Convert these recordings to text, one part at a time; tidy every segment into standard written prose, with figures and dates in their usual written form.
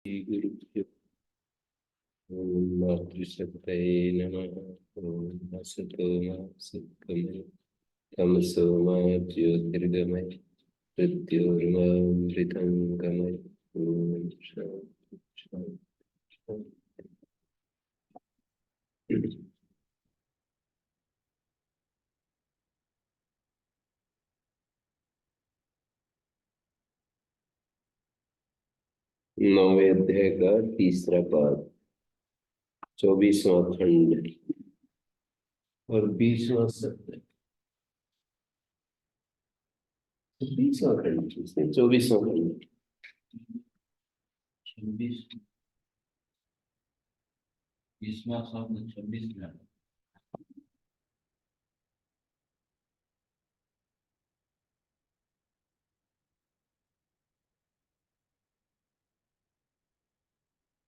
गुरुभ्यो ओम मातृशक्तये नमः। ओम असतो मा सद्गमय तमसो मा ज्योतिर्गमय मृत्योर्मामृतं गमय। ओम शांति शांति शांति। 9वें अध्याय का तीसरा पाद, 24वां खंड और 20वां सत्र। 20वां खंड, 24वां खंड। 26 20वां शब्द 26 में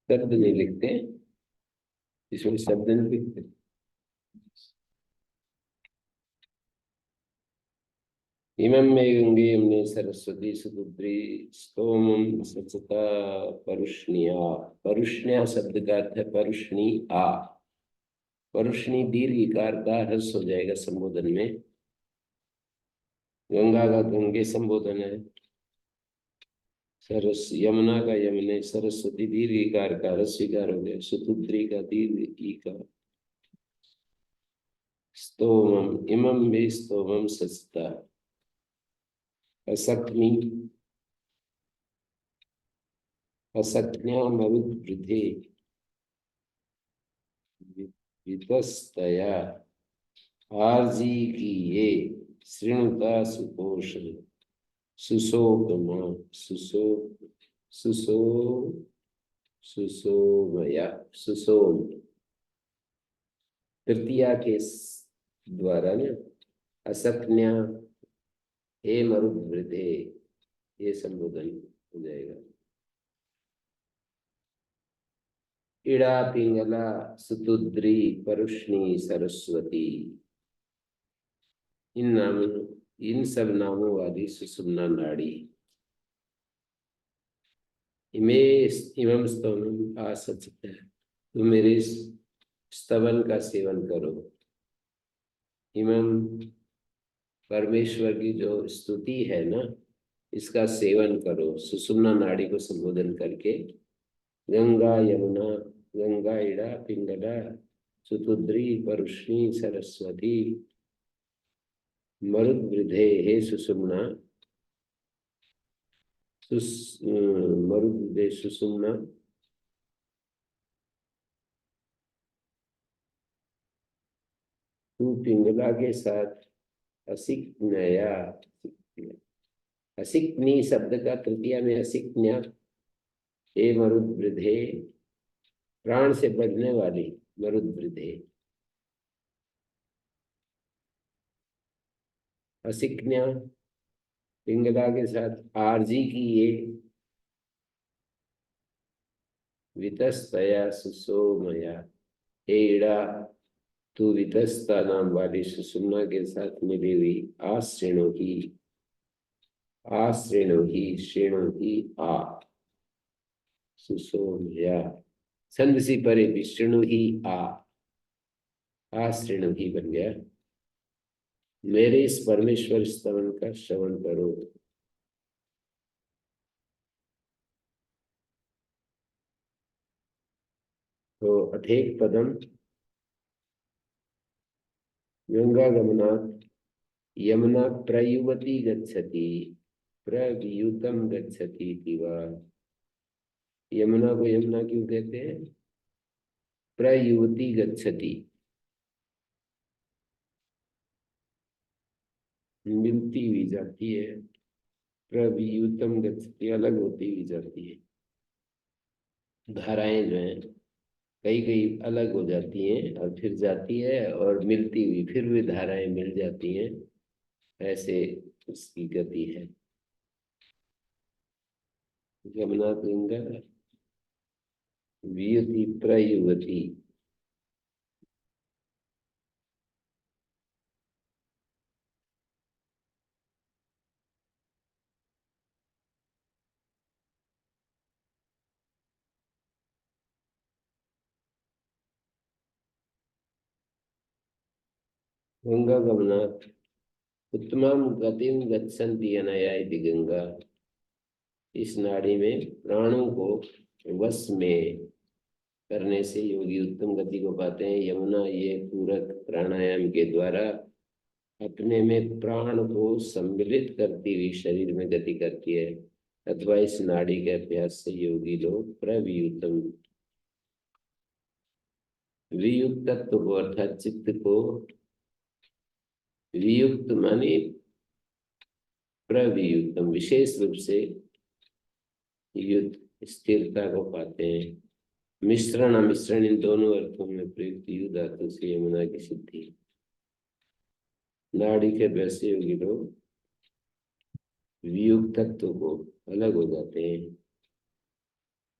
शब्द नहीं लिखते, इसमें शब्द नहीं लिखते। इमं मे गंगे यमुने सरस्वती सुपुत्री स्तोमं सचता परुष्णिया। परुष्ण्या शब्द का अर्थ है परुष्णी आ। परुष्णी दीर्घ इकार का ह्रस्व हो जाएगा संबोधन में। गंगा का गंगे संबोधन है, सरस यमुना का यमुने, सरस्वती दीर्घ इकार का ह्रस्व इकार हो गया, सुपुत्री का दीर्घ इकार। स्तोमम इमं मे स्तोमम सचता। असक्नि असक्न्या मरुद्वृधे वितस्तया आर्जी की ये श्रृणुता सुपोष सुशोकमा सुशो सुशो सुसोमया सुसोम। तृतीया के द्वारा ना असक्न्या हे मरुद्वृधे ये संबोधन हो जाएगा। इड़ा पिंगला सुतुद्री परुष्णी सरस्वती, इन सब नामों वाली सुषुम्ना नाड़ी। इमे इमं स्तवनम आसचते, तुम मेरे स्तवन का सेवन करो। इमं परमेश्वर की जो स्तुति है ना, इसका सेवन करो सुषुम्ना नाड़ी को संबोधन करके। गंगा यमुना, गंगा इड़ा पिंगला सुतुद्री परुष्णी सरस्वती मरुद्वृधे हे सुषुम्ना। मरुद्वृधे सुषुम्ना तू पिंगला के साथ असिक्नया। असिक्नी शब्द का तृतीया में असिक्न्या हे मरुद्वृधे, प्राण से बढ़ने वाली मरुद्वृधे। असिक्न्या पिंगला के साथ आरजी की ये वितस्तया सुसोमया। हे इड़ा, तू वितस्ता नाम वाली सुषुम्ना के साथ मिली हुई आश्रेणु ही, आश्रेणु ही श्रेणु ही आ सुसोमया। छंद सी परे विष्णु ही आ, आश्रेणु ही बन गया। मेरे इस परमेश्वर स्तवन का श्रवण करो। तो अठेक पदम गंगा गमनात् यमुना प्रयुवती गच्छति, प्रवियुतम गच्छति दिवा। यमुना को यमुना क्यों कहते हैं? प्रयुवती गच्छति, मिलती हुई जाती है। प्रवियुतम गच्छति, अलग होती हुई जाती है। धाराएं जो हैं कई कई अलग हो जाती हैं और फिर जाती है, और मिलती हुई फिर भी धाराएं मिल जाती हैं, ऐसे उसकी गति है। यमुना गंगा वियुति प्रयुवती। गंगा गमनात् उत्तमं गतिं गच्छन्ति अनया इति गंगा। इस नाड़ी में प्राणों को वश में करने से योगी उत्तम गति को पाते हैं। यमुना ये पूरक प्राणायाम के द्वारा अपने में प्राण को सम्मिलित करती हुई शरीर में गति करती है, अथवा इस नाड़ी के अभ्यास से योगी लोग प्रवियुक्तम, वियुक्त तत्व को अर्थात चित्त को वियुक्त माने प्रवियुक्तम विशेष रूप से युद्ध स्थिरता को पाते हैं। मिश्रण अमिश्रण इन दोनों अर्थों में प्रयुक्त यु धातु से यमुना की सिद्धि। नाड़ी के वैसे योगी लोग वियुक्त तत्व को अलग हो जाते हैं,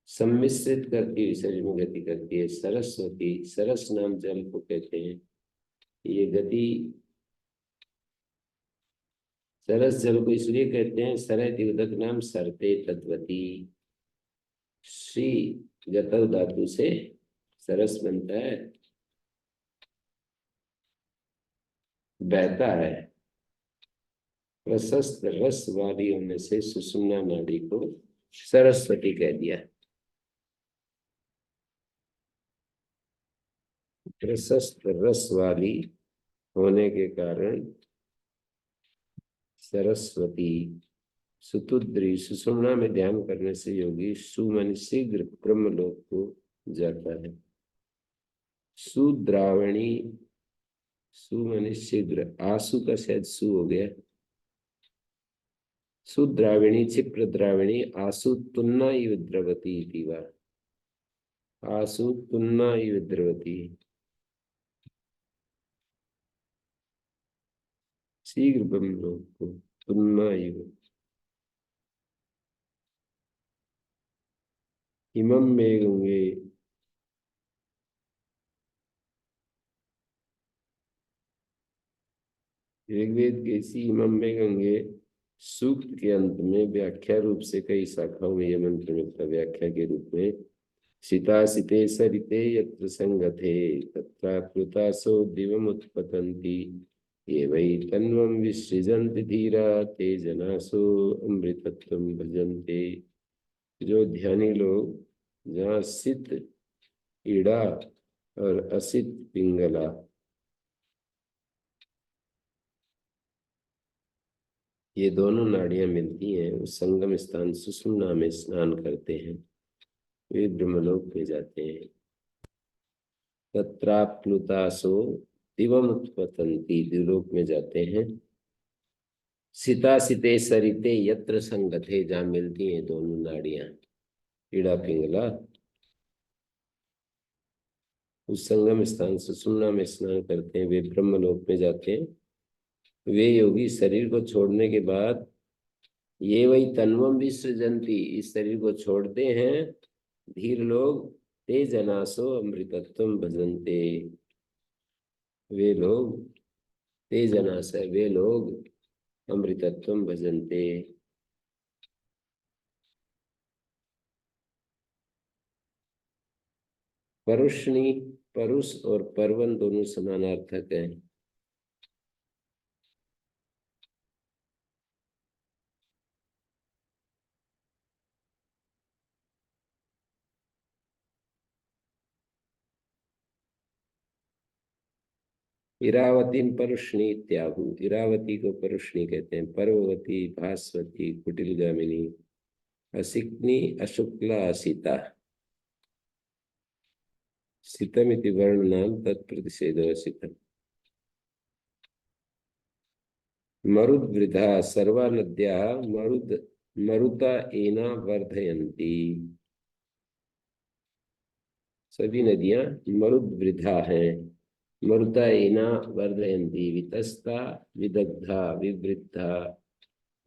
सम्मिश्रित करके शरीर में गति करती है। सरस्वती, सरस नाम जल को कहते हैं। ये गति सरस जल को इसलिए कहते हैं, सरयति उदक नाम सरते तद्वती। श्री गतव धातु से सरस बनता है, बहता है। प्रशस्त रस वाली होने से सुषुम्ना नाड़ी को सरस्वती कह दिया। प्रशस्त रस वाली होने के कारण सरस्वती। सुतुद्री, सुषुम्ना में ध्यान करने से योगी सुमन शीघ्र ब्रह्मलोक को जाता है। सुद्रावणी, सुमन शीघ्र, आसु का शायद सु हो गया। सुद्राविणी क्षिप्र द्राविणी आसु तुन्ना इव द्रवती इति वा। आसु तुन्ना इव द्रवती, शीघ्र ब्रह्मलोक को तुन्ना इव। इमं में गंगे, ऋग्वेद के इसी इमं में गंगे सूक्त के अंत में व्याख्या रूप से कई शाखाओं में यह मंत्र मिलता। व्याख्या के रूप में सीता सीते सरिते यत्र संगते तत्राप्लुतासो दिवम उत्पतन्ति ये वै तन्वं विसृजन्ति धीरा ते जनासो अमृतत्वं भजन्ते। जो ध्यानी लोग जहाँ सित ईड़ा और असित पिंगला ये दोनों नाड़ियां मिलती हैं, उस संगम स्थान सुषुम्ना में स्नान करते हैं, वे ब्रह्मलोक में जाते हैं। तत्राप्लुतासो दिवम उत्पतन्ति, दिवलोक में जाते हैं। सीता सीते सरिते यत्र संगते, जहाँ मिलती हैं दोनों नाड़ियां ईड़ा पिंगला, उस संगम स्थान सुषुम्ना में स्नान करते हैं, वे ब्रह्मलोक में जाते हैं। वे योगी शरीर को छोड़ने के बाद ये वही तन्वम विसृजन्ति, इस शरीर को छोड़ते हैं धीर लोग। ते जनासो अमृतत्वं भजन्ते, वे लोग ते जनास है, वे लोग अमृतत्वं भजन्ते। परुष्णी, परुष और पर्वन दोनों समानार्थक हैं। इरावती परुष्णी इत्याहु, इरावती को परुष्णी कहते हैं। पर्ववती, भास्वती, कुटिलगामिनी, असिक्नी, अशुक्ला, असिता। सितमिति वर्णनाम तत्प्रतिषेधो सितम। मरुद्वृधा सर्वा नद्याः मरुता एना वर्धयन्ति, सभी नदियां मरुद्वृधा हैं। मरुता एना वर्धयन्ति, वितस्ता विदग्धा विवृद्धा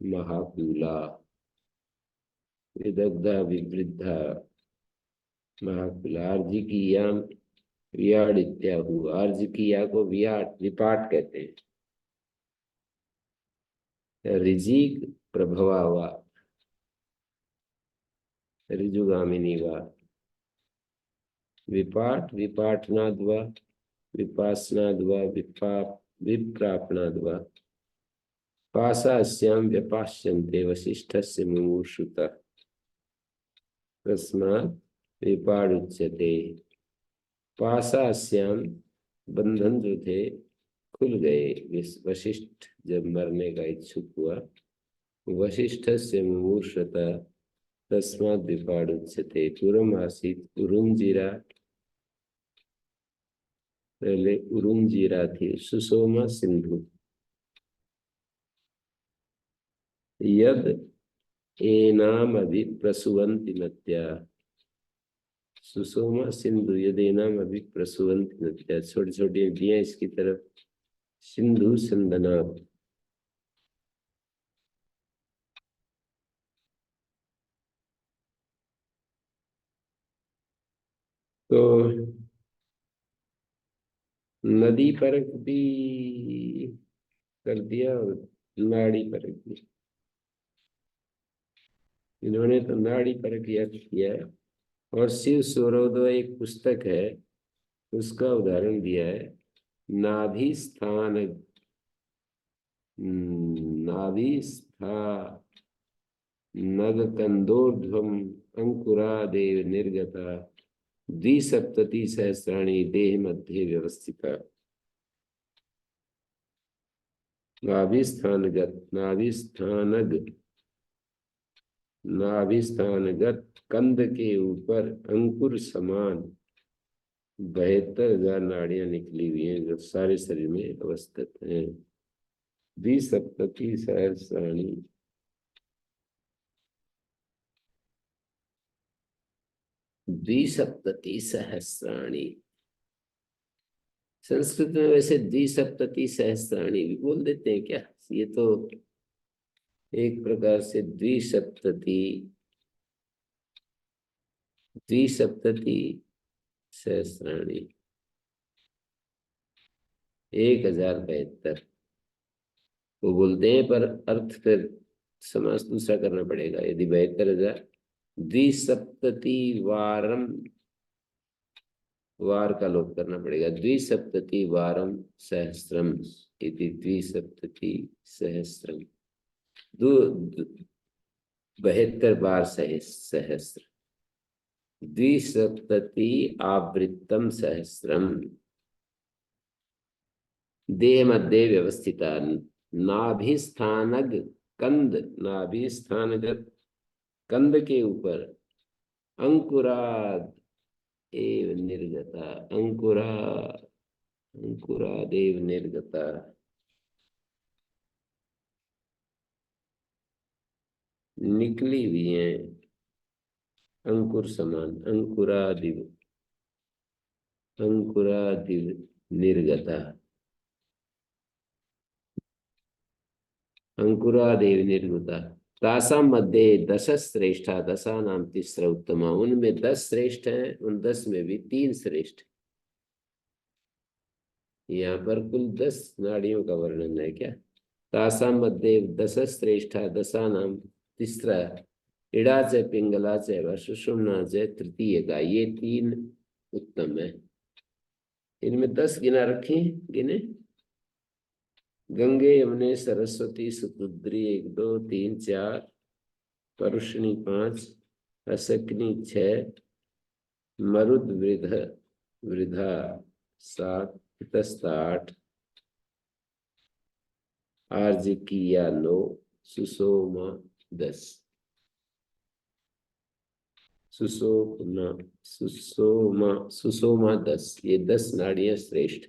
महाकूला, विदग्धा विवृद्धा महाकूला। आर्जिकीयाम वियाड इत्याहु, आर्जिकीया को वियाट विपाट कहते हैं। ऋजिक प्रभवा वा, ऋजुगामिनी वा। विपाट विपाटनाद वा, विपासनाद वा, विपाप विप्रापणाद्वा पासास्यां व्यपास्यन्ते वसिष्ठस्य मुमुक्षुतः तस्मात् विपाडुच्यते। पासास्याम बंधन जो थे खुल गए। वशिष्ठ जब मरने का इच्छुक हुआ, वशिष्ठ से मुमूर्षता तस्मात् विपाडुच्यते। पूर्वम आसीत उरुंजिरा, पहले उरुंजिरा थी, सुसोमा सिंधु। यद एनाम अभि प्रसुवन्ति नद्या, सुसोमा सिंधु यदेनाम अभि प्रसुवन्ति नद्या, छोटी छोटी नदियां इसकी तरफ सिंधु संदना। तो नदी परक भी कर दिया और नाड़ी परक भी। इन्होंने तो नाड़ी परक याद किया है। और शिव सूर्योदय एक पुस्तक है, उसका उदाहरण दिया है। नाभि स्थान नाभि स्था नगकंदोर्ध्वम अंकुरादेव निर्गता द्विसप्तति सहस्राणि देह मध्ये व्यवस्थिता। नाभिस्थानगत कंद के ऊपर अंकुर समान 72,000 नाड़ियां निकली हुई हैं, जो सारे शरीर में अवस्थित हैं। द्विसप्तति सहस्राणि, द्विसप्तति सहस्राणि। संस्कृत में वैसे द्विसप्तति सहस्राणि भी बोल देते हैं क्या? ये तो एक प्रकार से द्विसप्तति सहस्राणि 1072 वो बोलते हैं, पर अर्थ फिर समास दूसरा करना पड़ेगा। यदि 72,000 द्विसप्तति वारम, वार का लोप करना पड़ेगा। द्विसप्तति वारम सहस्रम इति द्विसप्तति सहस्रम। 72 बार सहस्र। द्विसप्तति आवृत्तम सहस्रम। देह मध्य व्यवस्थिता नाभिस्थानग कंद, नाभिस्थानगत कंद के ऊपर अंकुराद एव निर्गता, अंकुरादेव निर्गता। निकली हुई है अंकुर समान, अंकुरादिव निर्गता, अंकुरादेव निर्गता। तासाम मध्ये 10 श्रेष्ठा दशा नाम तीसरा उत्तमा। उनमें 10 श्रेष्ठ हैं, उन 10 में भी 3 श्रेष्ठ। यहाँ पर कुल 10 नाड़ियों का वर्णन है क्या? तासाम मध्ये 10 श्रेष्ठा दशा नाम तीसरा, इड़ा च पिंगला च व सुषुम्ना च तृतीय का, ये 3 उत्तम है। इनमें 10 गिना रखे, गिने। गंगे यमुने सरस्वती सुपुत्री 1 2 3 4, परुष्णी 5, असकनी 6, मरुद वृधा 7, तस्ता 8, आर्जिकिया 9, सुसोमा 10। सुसोमा 10। ये 10 नाड़ियां श्रेष्ठ।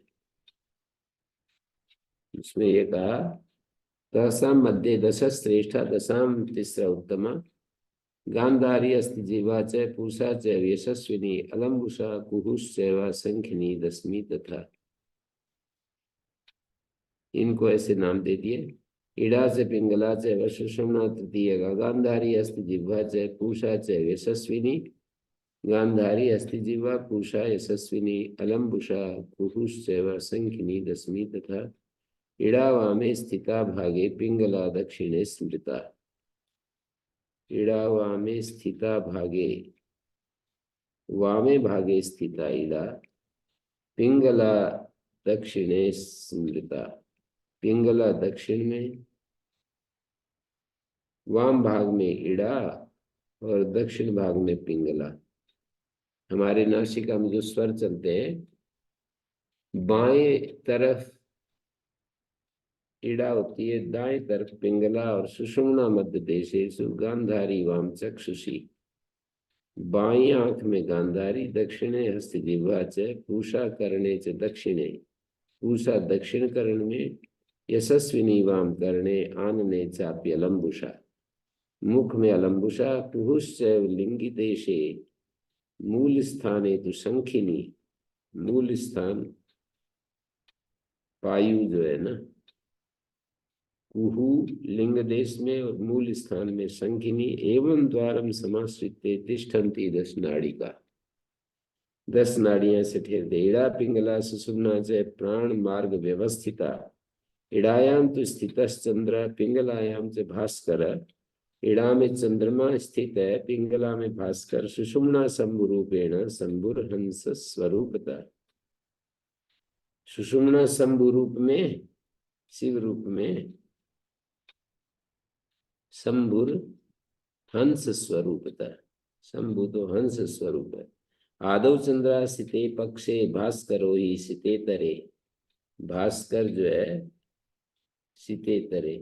इसमें ये कहा दशाम मध्ये 10 श्रेष्ठा दशाम तीसरा उत्तमा। गांधारी अस्ति जीवा च पूषा च यशस्विनी अलम्बुषा कुहुश्च व संखिनी 10वीं तथा। इनको ऐसे नाम दे दिए। इड़ा से पिंगला च व सुषुम्ना तृतीय का। गांधारी अस्ति जिह्वा च पूषा च यशस्विनी, गांधारी अस्ति जिह्वा पूषा यशस्विनी अलम्बुषा कुहुश्च व संखिनी 10वीं तथा। इड़ा वामे स्थिता भागे पिंगला दक्षिणे स्मृता। इड़ा वामे स्थिता भागे, वामे भागे स्थिता इड़ा, पिंगला दक्षिणे स्मृता। पिंगला दक्षिण में, वाम भाग में इड़ा और दक्षिण भाग में पिंगला। हमारे नासिका में जो स्वर चलते हैं, बाएं तरफ इड़ा होती है, दाएं तरफ पिंगला, और सुषुम्ना मध्य देशेषु गांधारी वाम चक्षुषी। बाई आंख में गांधारी, दक्षिणे हस्तजिह्वा च पूषा कर्णे च दक्षिणे। पूषा दक्षिण कर्ण में, यशस्विनी वाम कर्णे आनने चाप्य अलम्बुषा। मुख में अलम्बुषा। पुहुश्चैव लिंगी देशे मूल स्थाने तु शंखिनी। मूल स्थान पायु जो है ना, कुहू लिंग देश में और मूल स्थान में शंखिनी। एवं द्वारम समाश्रिते तिष्ठन्ति 10 नाड़िका। 10 नाड़ियां से ठहरते। इड़ा पिंगला सुषुम्ना च प्राण मार्ग व्यवस्थिता। इड़ायाम तो स्थितश्चंद्र पिंगलायाम च भास्कर। इड़ा में चंद्रमा स्थित है, पिंगला में भास्कर। सुषुम्ना शंभुरूपेण शंभुर्हंस स्वरूपता। सुषुम्ना शंभु रूप में, शिव रूप में, शंभुर हंस स्वरूपता। शंभु तो हंस स्वरूप है। आदौ चंद्रा सिते पक्षे भास्करो ही सिते तरे। भास्कर जो है सिते तरे।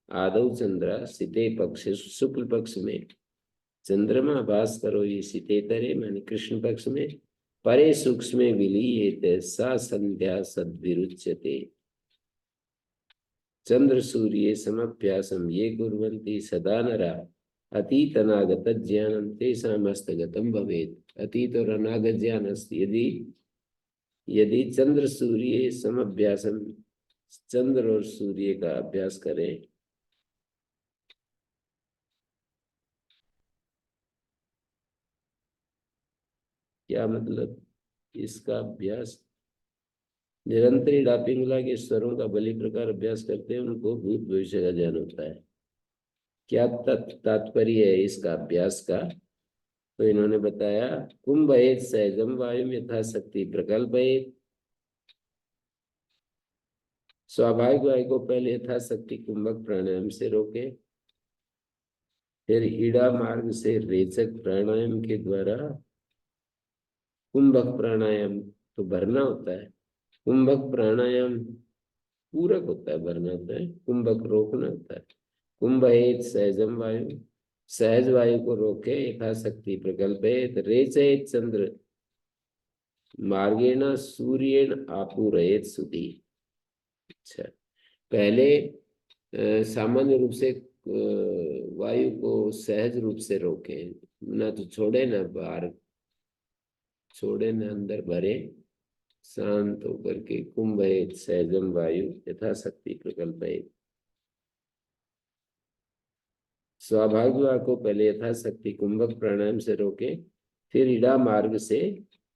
आदौ चंद्रा सिते पक्षे, शुक्ल पक्ष में चंद्रमा, भास्करो ही सिते तरे माने कृष्ण पक्ष में। परे सूक्ष्म विलीयते सा संध्या सद्विरुच्यते। चंद्र सूर्ये समभ्यासम ये कुर्वन्ति सदा नरा। अतीत अनागत ज्ञानम तेषाम हस्तगतम भवेत्। अतीत और अनागत ज्ञान यदि यदि चंद्र सूर्य समभ्यासम, चंद्र और सूर्य का अभ्यास करें, क्या मतलब इसका अभ्यास? निरंतर इड़ा पिंगला के स्वरों का बलि प्रकार अभ्यास करते हैं, उनको भूत भविष्य का ज्ञान होता है। क्या तात्पर्य है इसका अभ्यास का? तो इन्होंने बताया, कुंभयेत सहजम वायु यथाशक्ति प्रकल्पयेत। स्वाभाविक वायु को पहले यथाशक्ति कुंभक प्राणायाम से रोके, फिर ईड़ा मार्ग से रेचक प्राणायाम के द्वारा कुंभक प्राणायाम तो भरना होता है। कुंभक प्राणायाम पूरक होता है, भरना होता है। कुंभक रोकना होता है। कुंभयेत सहजम वायु, सहज वायु को रोके। यथाशक्ति प्रकल्पयेत रेचयेत चंद्र मार्गेण सूर्येण आपूरयेत सुधि। अच्छा, पहले सामान्य रूप से वायु को सहज रूप से रोके, ना तो छोड़े ना बाहर छोड़े ना अंदर भरे। शांत होकर के कुंभयेत सहजम वायु यथाशक्ति प्रकल्पयेत। स्वाभाविक वायु को पहले यथाशक्ति कुंभक प्राणायाम से रोके, फिर इड़ा मार्ग से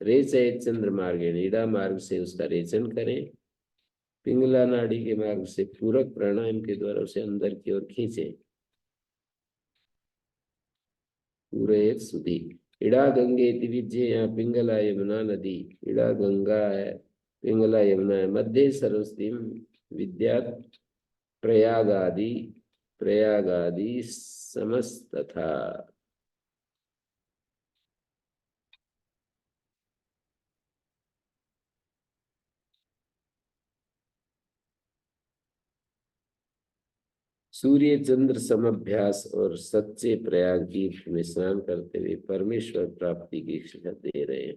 रेचयेत चंद्र मार्गेण, इड़ा मार्ग से उसका रेचन करें। पिंगला नाड़ी के मार्ग से पूरक प्राणायाम के द्वारा उसे अंदर की ओर खींचे। पूरे सुधी। इड़ा गंगे विजय, यहाँ पिंगला यमुना नदी। इड़ा गंगा है, पिंगला यमुना है। मध्य सरस्वती विद्या प्रयागादि समस्त था। सूर्य चंद्र समभ्यास और सच्चे प्रयाग तीर्थ में स्नान करते हुए परमेश्वर प्राप्ति की शिक्षा दे रहे हैं।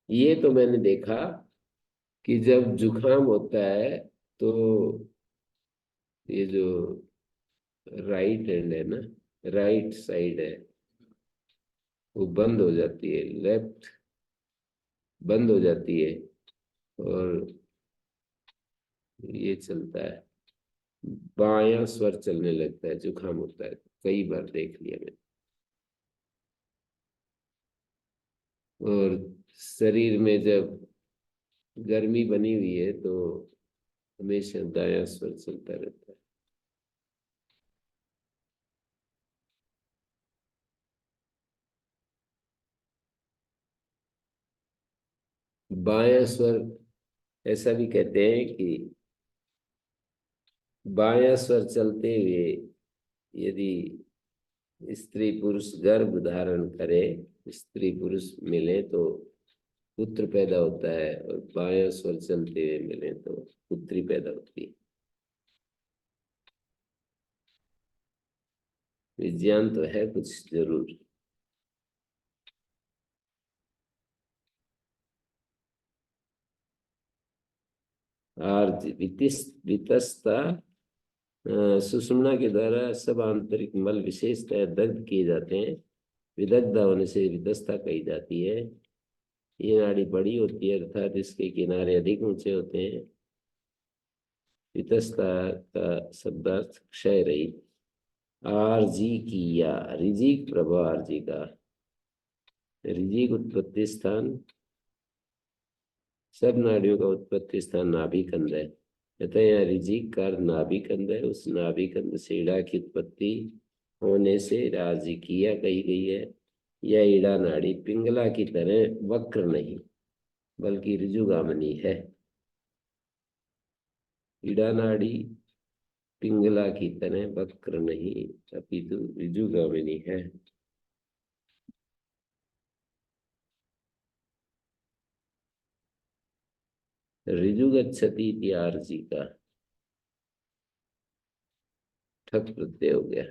ये तो मैंने देखा कि जब जुकाम होता है तो ये जो राइट हैंड है ना, राइट साइड है, वो बंद हो जाती है, लेफ्ट बंद हो जाती है और ये चलता है, बायां स्वर चलने लगता है। जुकाम होता है, कई बार देख लिया मैंने। और शरीर में जब गर्मी बनी हुई है तो हमेशा दायां स्वर चलता रहता है। बायां स्वर, ऐसा भी कहते हैं कि बायां स्वर चलते हुए यदि स्त्री पुरुष गर्भ धारण करे, स्त्री पुरुष मिले तो पुत्र पैदा होता है, और बायां स्वर चलते हुए मिले तो पुत्री पैदा होती है। विज्ञान तो है कुछ जरूर। और वितस्ता सुषुम्ना के द्वारा सब आंतरिक मल विशेषतः दग्ध किए जाते हैं। विदग्ध होने से वितस्ता कही जाती है। ये नाड़ी बड़ी होती है, अर्थात इसके किनारे अधिक ऊंचे होते हैं। वितस्ता का शब्दार्थ क्षय रहित। आरजी किया, ऋजिक प्रभा आरजी का। ऋजिक उत्पत्ति स्थान, सब नाड़ियों का उत्पत्ति स्थान नाभिकंद है। कहते हैं यहाँ ऋजिक का नाभिकंद है, उस नाभिकंद से ईड़ा की उत्पत्ति होने से राजिकिया कही गई है। यह ईड़ा नाड़ी पिंगला की तरह वक्र नहीं बल्कि ऋजुगामिनी है। ईड़ा नाड़ी पिंगला की तरह वक्र नहीं अपितु ऋजुगामिनी है। ऋजुगच्छति इति आरजी का ठक प्रत्यय हो गया।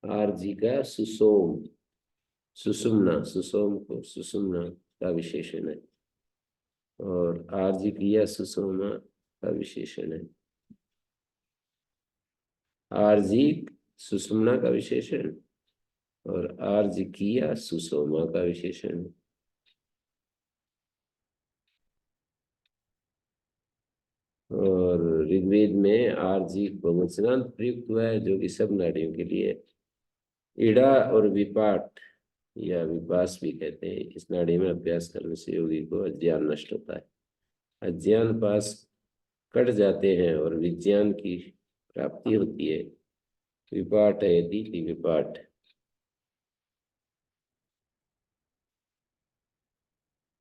आरजी का सुसोम, सुषुम्ना, सुसोम को सुषुम्ना का विशेषण है, और आरजी किया सुसोमा का विशेषण है। आरजी सुषुम्ना का विशेषण और आर्ज किया सुसोमा का विशेषण है। और ऋग्वेद में आर्जी बहुवचनांत प्रयुक्त हुआ है, जो कि सब नाड़ियों के लिए। ईड़ा और विपाट या विपास भी कहते हैं। इस नाड़ी में अभ्यास करने से योगी को अज्ञान नष्ट होता है। अज्ञान पास कट जाते हैं और विज्ञान की प्राप्ति होती है। विपाट है यदि विपाट,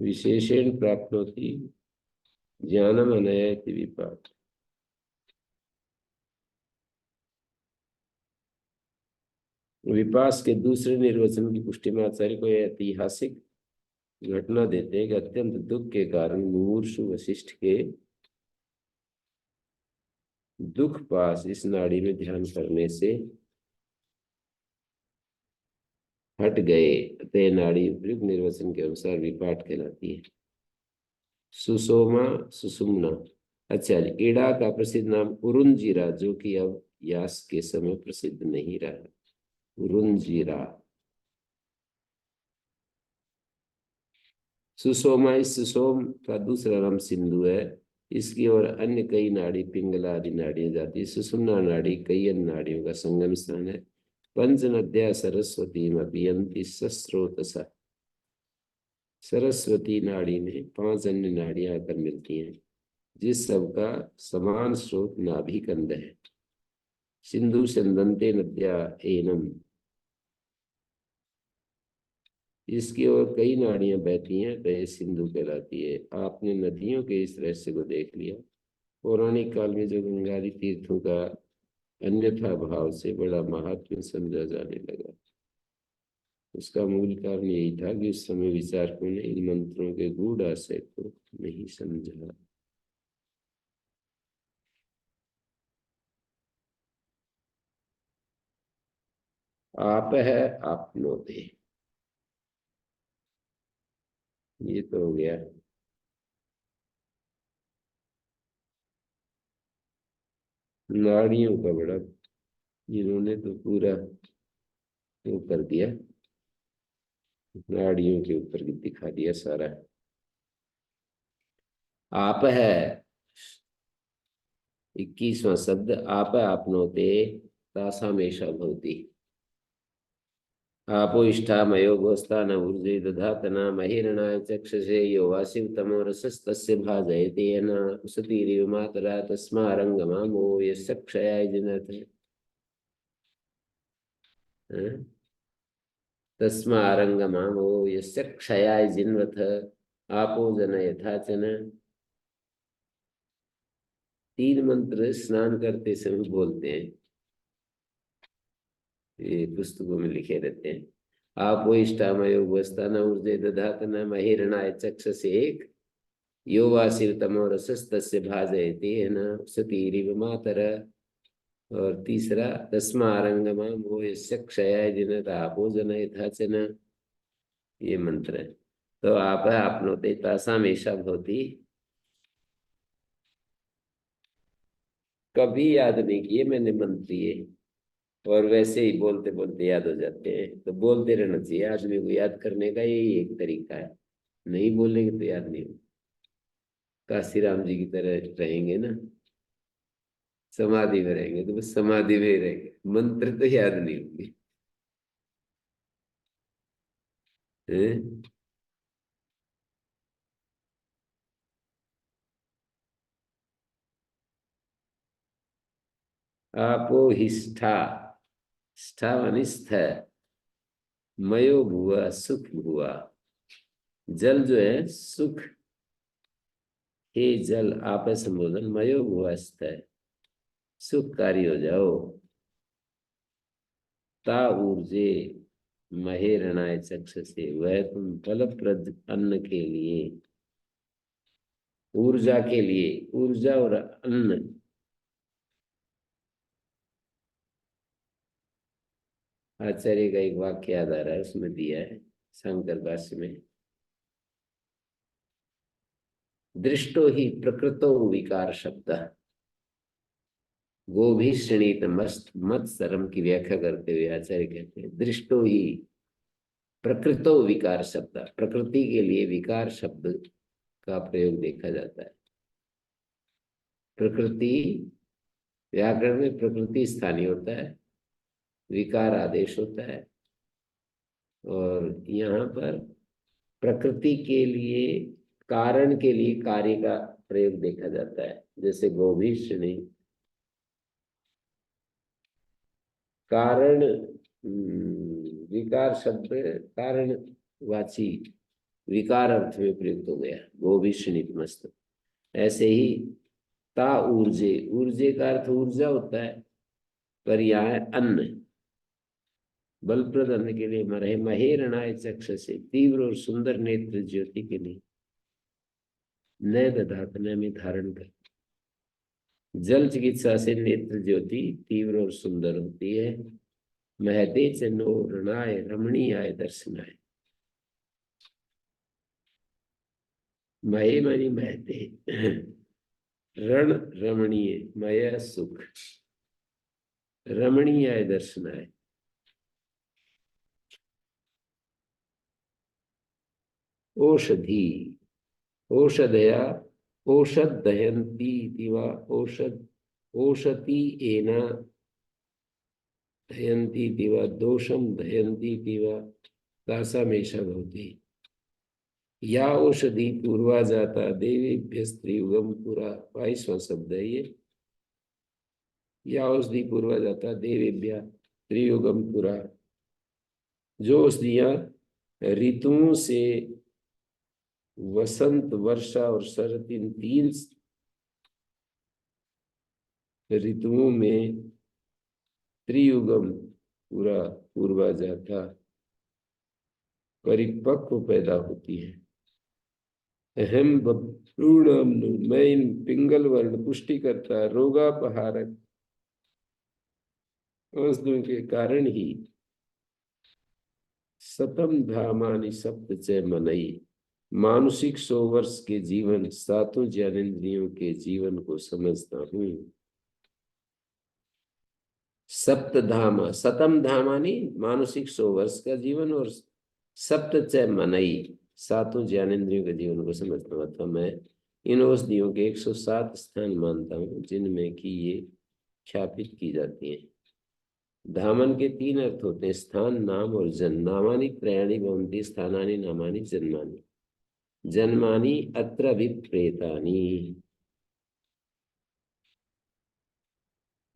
विशेषण प्राप्त होती ज्ञानम अनयति विपाट। विपास के दूसरे निर्वचन की पुष्टि में आचार्य को यह ऐतिहासिक घटना देते हैं कि अत्यंत दुख के कारण मुमूर्षु वशिष्ठ के दुख पास इस नाड़ी में ध्यान करने से हट गए, अतः नाड़ी उपयुक्त निर्वचन के अनुसार विपाट कहलाती है। सुसोमा, सुसुम्ना। अच्छा, ईड़ा का प्रसिद्ध नाम उरुंजीरा, जो कि अब यास के समय प्रसिद्ध नहीं रहा। उरुंजीरा। सुसोमा, इस सुसोम का दूसरा नाम सिंधु है। इसकी और अन्य कई नाड़ी पिंगला आदि नाड़ियां जाती है। सुषुम्ना नाड़ी कई अन्य नाड़ियों का संगम स्थान है। पंच नद्या सरस्वती अभियंती सस्रोतसा। सरस्वती नाड़ी में 5 अन्य नाड़ियां आकर मिलती हैं, जिस सब का समान स्रोत नाभिकंद है। सिंधु संदंते नद्या एनम। इसकी ओर कई नाड़ियां बहती हैं तो ये सिंधु कहलाती है। आपने नदियों के इस रहस्य को देख लिया। पौराणिक काल में जो गंगादि तीर्थों का अन्यथा भाव से बड़ा महात्म्य समझा जाने लगा, उसका मूल कारण यही था कि उस समय विचारकों ने इन मंत्रों के गूढ़ आशय को नहीं समझा। आप है आपनोते, ये तो हो गया। नाड़ियों का बड़ा इन्होंने तो पूरा वो कर दिया, नाड़ियों के ऊपर दिखा दिया सारा। आप है 21वां शब्द, आप आपनोते तासामेषा भवति। आपो इष्टा मयो गोस्ता न ऊर्जे दधातना महिरणाय चक्षसे यो वासिव तमो रसस्तस्य भाजयते येन उसतीरिव मातरा तस्मारंगमामो यस्य क्षयाय जिनते। तस्मारंगमामो यस्य क्षयाय जिन्वथ आपो जन यथाचन। 3 मंत्र स्नान करते समय बोलते हैं, ये पुस्तकों में लिखे रहते हैं। आपो इष्टामयो वस्तान ऊर्जे दधातन महिरणाय चक्षसे एक यो वा शिवतमो रसस्तस्य भाजयते न सतीरिव मातर। और तीसरा तस्मारंगमा वो यस्य क्षयाय जिनत आपो जन यथाचन, ये मंत्र है। तो आप आपनोते तासाम ऐसा भवती, कभी याद नहीं किए मैंने मंत्र ये, और वैसे ही बोलते बोलते याद हो जाते हैं। तो बोलते रहना चाहिए, आदमी को याद करने का यही एक तरीका है। नहीं बोलेंगे तो याद नहीं होगा। काशी राम जी की तरह रहेंगे ना, समाधि में रहेंगे तो बस समाधि में ही रहेंगे, मंत्र तो याद नहीं होंगे। हैं? आपो हिष्ठा, स्था मानी स्थ, मयो भुआ सुख भुआ। जल जो है सुख, हे जल आप संबोधन मयो भुआ स्थ है, सुखकारी हो जाओ। ता ऊर्जे महेरणाय चक्षसे, वह तुम फलप्रद अन्न के लिए, ऊर्जा के लिए, ऊर्जा और अन्न। आचार्य का एक वाक्य याद आ रहा है, उसमें दिया है शंकर भाष्य में। दृष्टो ही प्रकृतो विकार शब्द, गोभीषणित मस्त मत सरम की व्याख्या करते हुए आचार्य कहते हैं दृष्टो ही प्रकृतो विकार शब्द, प्रकृति के लिए विकार शब्द का प्रयोग देखा जाता है। प्रकृति, व्याकरण में प्रकृति स्थानीय होता है, विकार आदेश होता है, और यहाँ पर प्रकृति के लिए, कारण के लिए कार्य का प्रयोग देखा जाता है। जैसे गोभीषणी, कारण विकार शब्द कारणवाची विकार अर्थ में प्रयुक्त हो गया, गोभीषणित मस्त। ऐसे ही ता ऊर्जे, ऊर्जे का अर्थ ऊर्जा होता है, पर यहाँ है अन्न, बलप्रद अन्न के लिए मरे महेरणाय चक्षसे, तीव्र और सुंदर नेत्र ज्योति के लिए, न दधातन में धारण कर। जल चिकित्सा से नेत्र ज्योति तीव्र और सुंदर होती है। महते च नो रणाय रमणीयाय दर्शनाय, महे मणि महते, रण रमणीय, मय सुख, रमणीयाय दर्शनाय। औषधि, औषधया, औषध दहंती दिवा, औषध औषधि एना दहंती दिवा, दोषम दहंती दिवा, तासामेषा भवति। या औषधि पूर्वा जाता देवेभ्य स्त्रीयुगम पुरा, 22वां शब्द है ये। या औषधि पूर्वा जाता देवेभ्य त्रियुगम पुरा, जो औषधियां ऋतुओं से, वसंत वर्षा और शरद, इन 3 ऋतुओं में त्रियुगम पूरा पूर्वा जाता परिपक्व पैदा होती है। अहम भ्रूणम, मैं इन पिंगल वर्ण पुष्टि करता रोगापहारक औषधियों के कारण ही सतम धामानि सप्त च मनई, मानसिक 100 वर्ष के जीवन, 7 ज्ञानेन्द्रियों के जीवन को समझता हूँ। सप्त धाम, सतम धामानि मानसिक 100 वर्ष का जीवन, और सप्त च मनई, 7 ज्ञानेन्द्रियों के जीवन को समझता हूँ। अथवा मैं इन औषधियों के 107 स्थान मानता हूँ जिनमें कि ये ख्यापित की जाती हैं। धामन के 3 अर्थ होते हैं, स्थान, नाम और जन्म। नामानि त्रयाणि भवन्ति, स्थानानि नामानि जन्मानि, जन्मानि अत्र विप्रेतानि।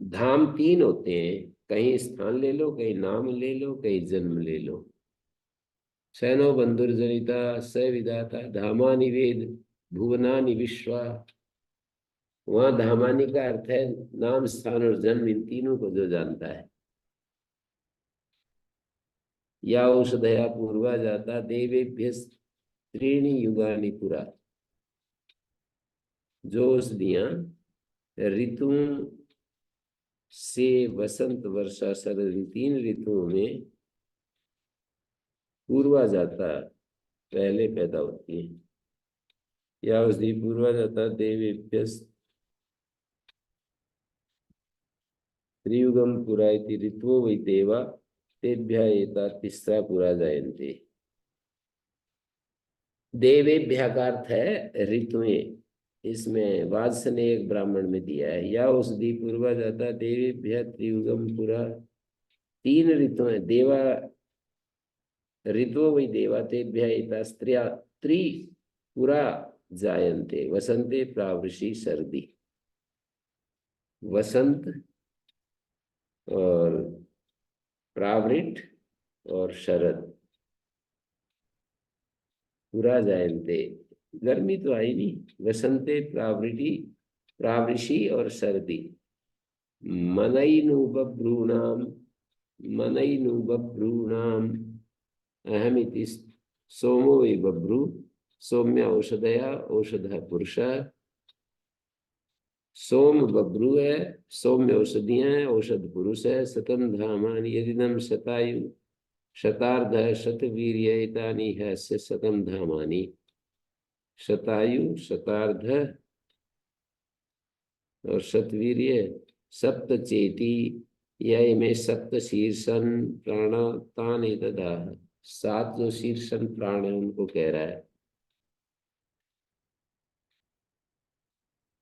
धाम 3 होते हैं, कहीं स्थान ले लो, कहीं नाम ले लो, कहीं जन्म ले लो। सैनो बंधुर्जनिता स विधाता धामानि वेद भुवनानि विश्वा। वहां धामानि का अर्थ है नाम, स्थान और जन्म, इन तीनों को जो जानता है। या औषधया पूर्वा जाता देवेभ्य त्रीणि युगानि पुरा। जो औषधियां ऋतुओं से वसंत वर्षा शरद इन तीन ऋतुओं में पूर्वा जाता पहले पैदा होती है। या औषधि पूर्वा जाता देवेभ्य त्रियुगम पुरा इति ऋतुओ वै देवा तेभ्य एता तिस्रा पुरा जायन्ते। देवेभ्य का अर्थ है ऋतुएं। इसमें वात्स्य एक ब्राह्मण में दिया है। या औषधि पूर्वा जाता देवेभ्य त्रियुगम पुरा। तीन ऋतुएं देवा ऋतुओ वै देवा तेभ्य एता स्त्रिया त्रि पुरा जायन्ते। वसंते प्रावृषि सर्दी। वसंत और प्रावृट और शरद पुरा जायन्ते। गर्मी तो आई नहीं। वसंते प्रावृटि प्रावृषि और सर्दी। मनैनु बभ्रूणाम मनैनु बभ्रूणाम अहमिति सोमो वै बभ्रू सौम्य औषधया औषधः पुरुषः। सोम बभ्रू है, सौम्य औषधियां है, औषध पुरुष है। शतं धामानि यदिदं शतायु शतार्ध शतवीर्य एतानि ह्यस्य शतं धामानि। शतायु शतार्ध और शतवीर्य सप्तचेती यह में सप्त शीर्षन प्राण तान एतदाह। सात जो शीर्षन प्राण है उनको कह रहा है।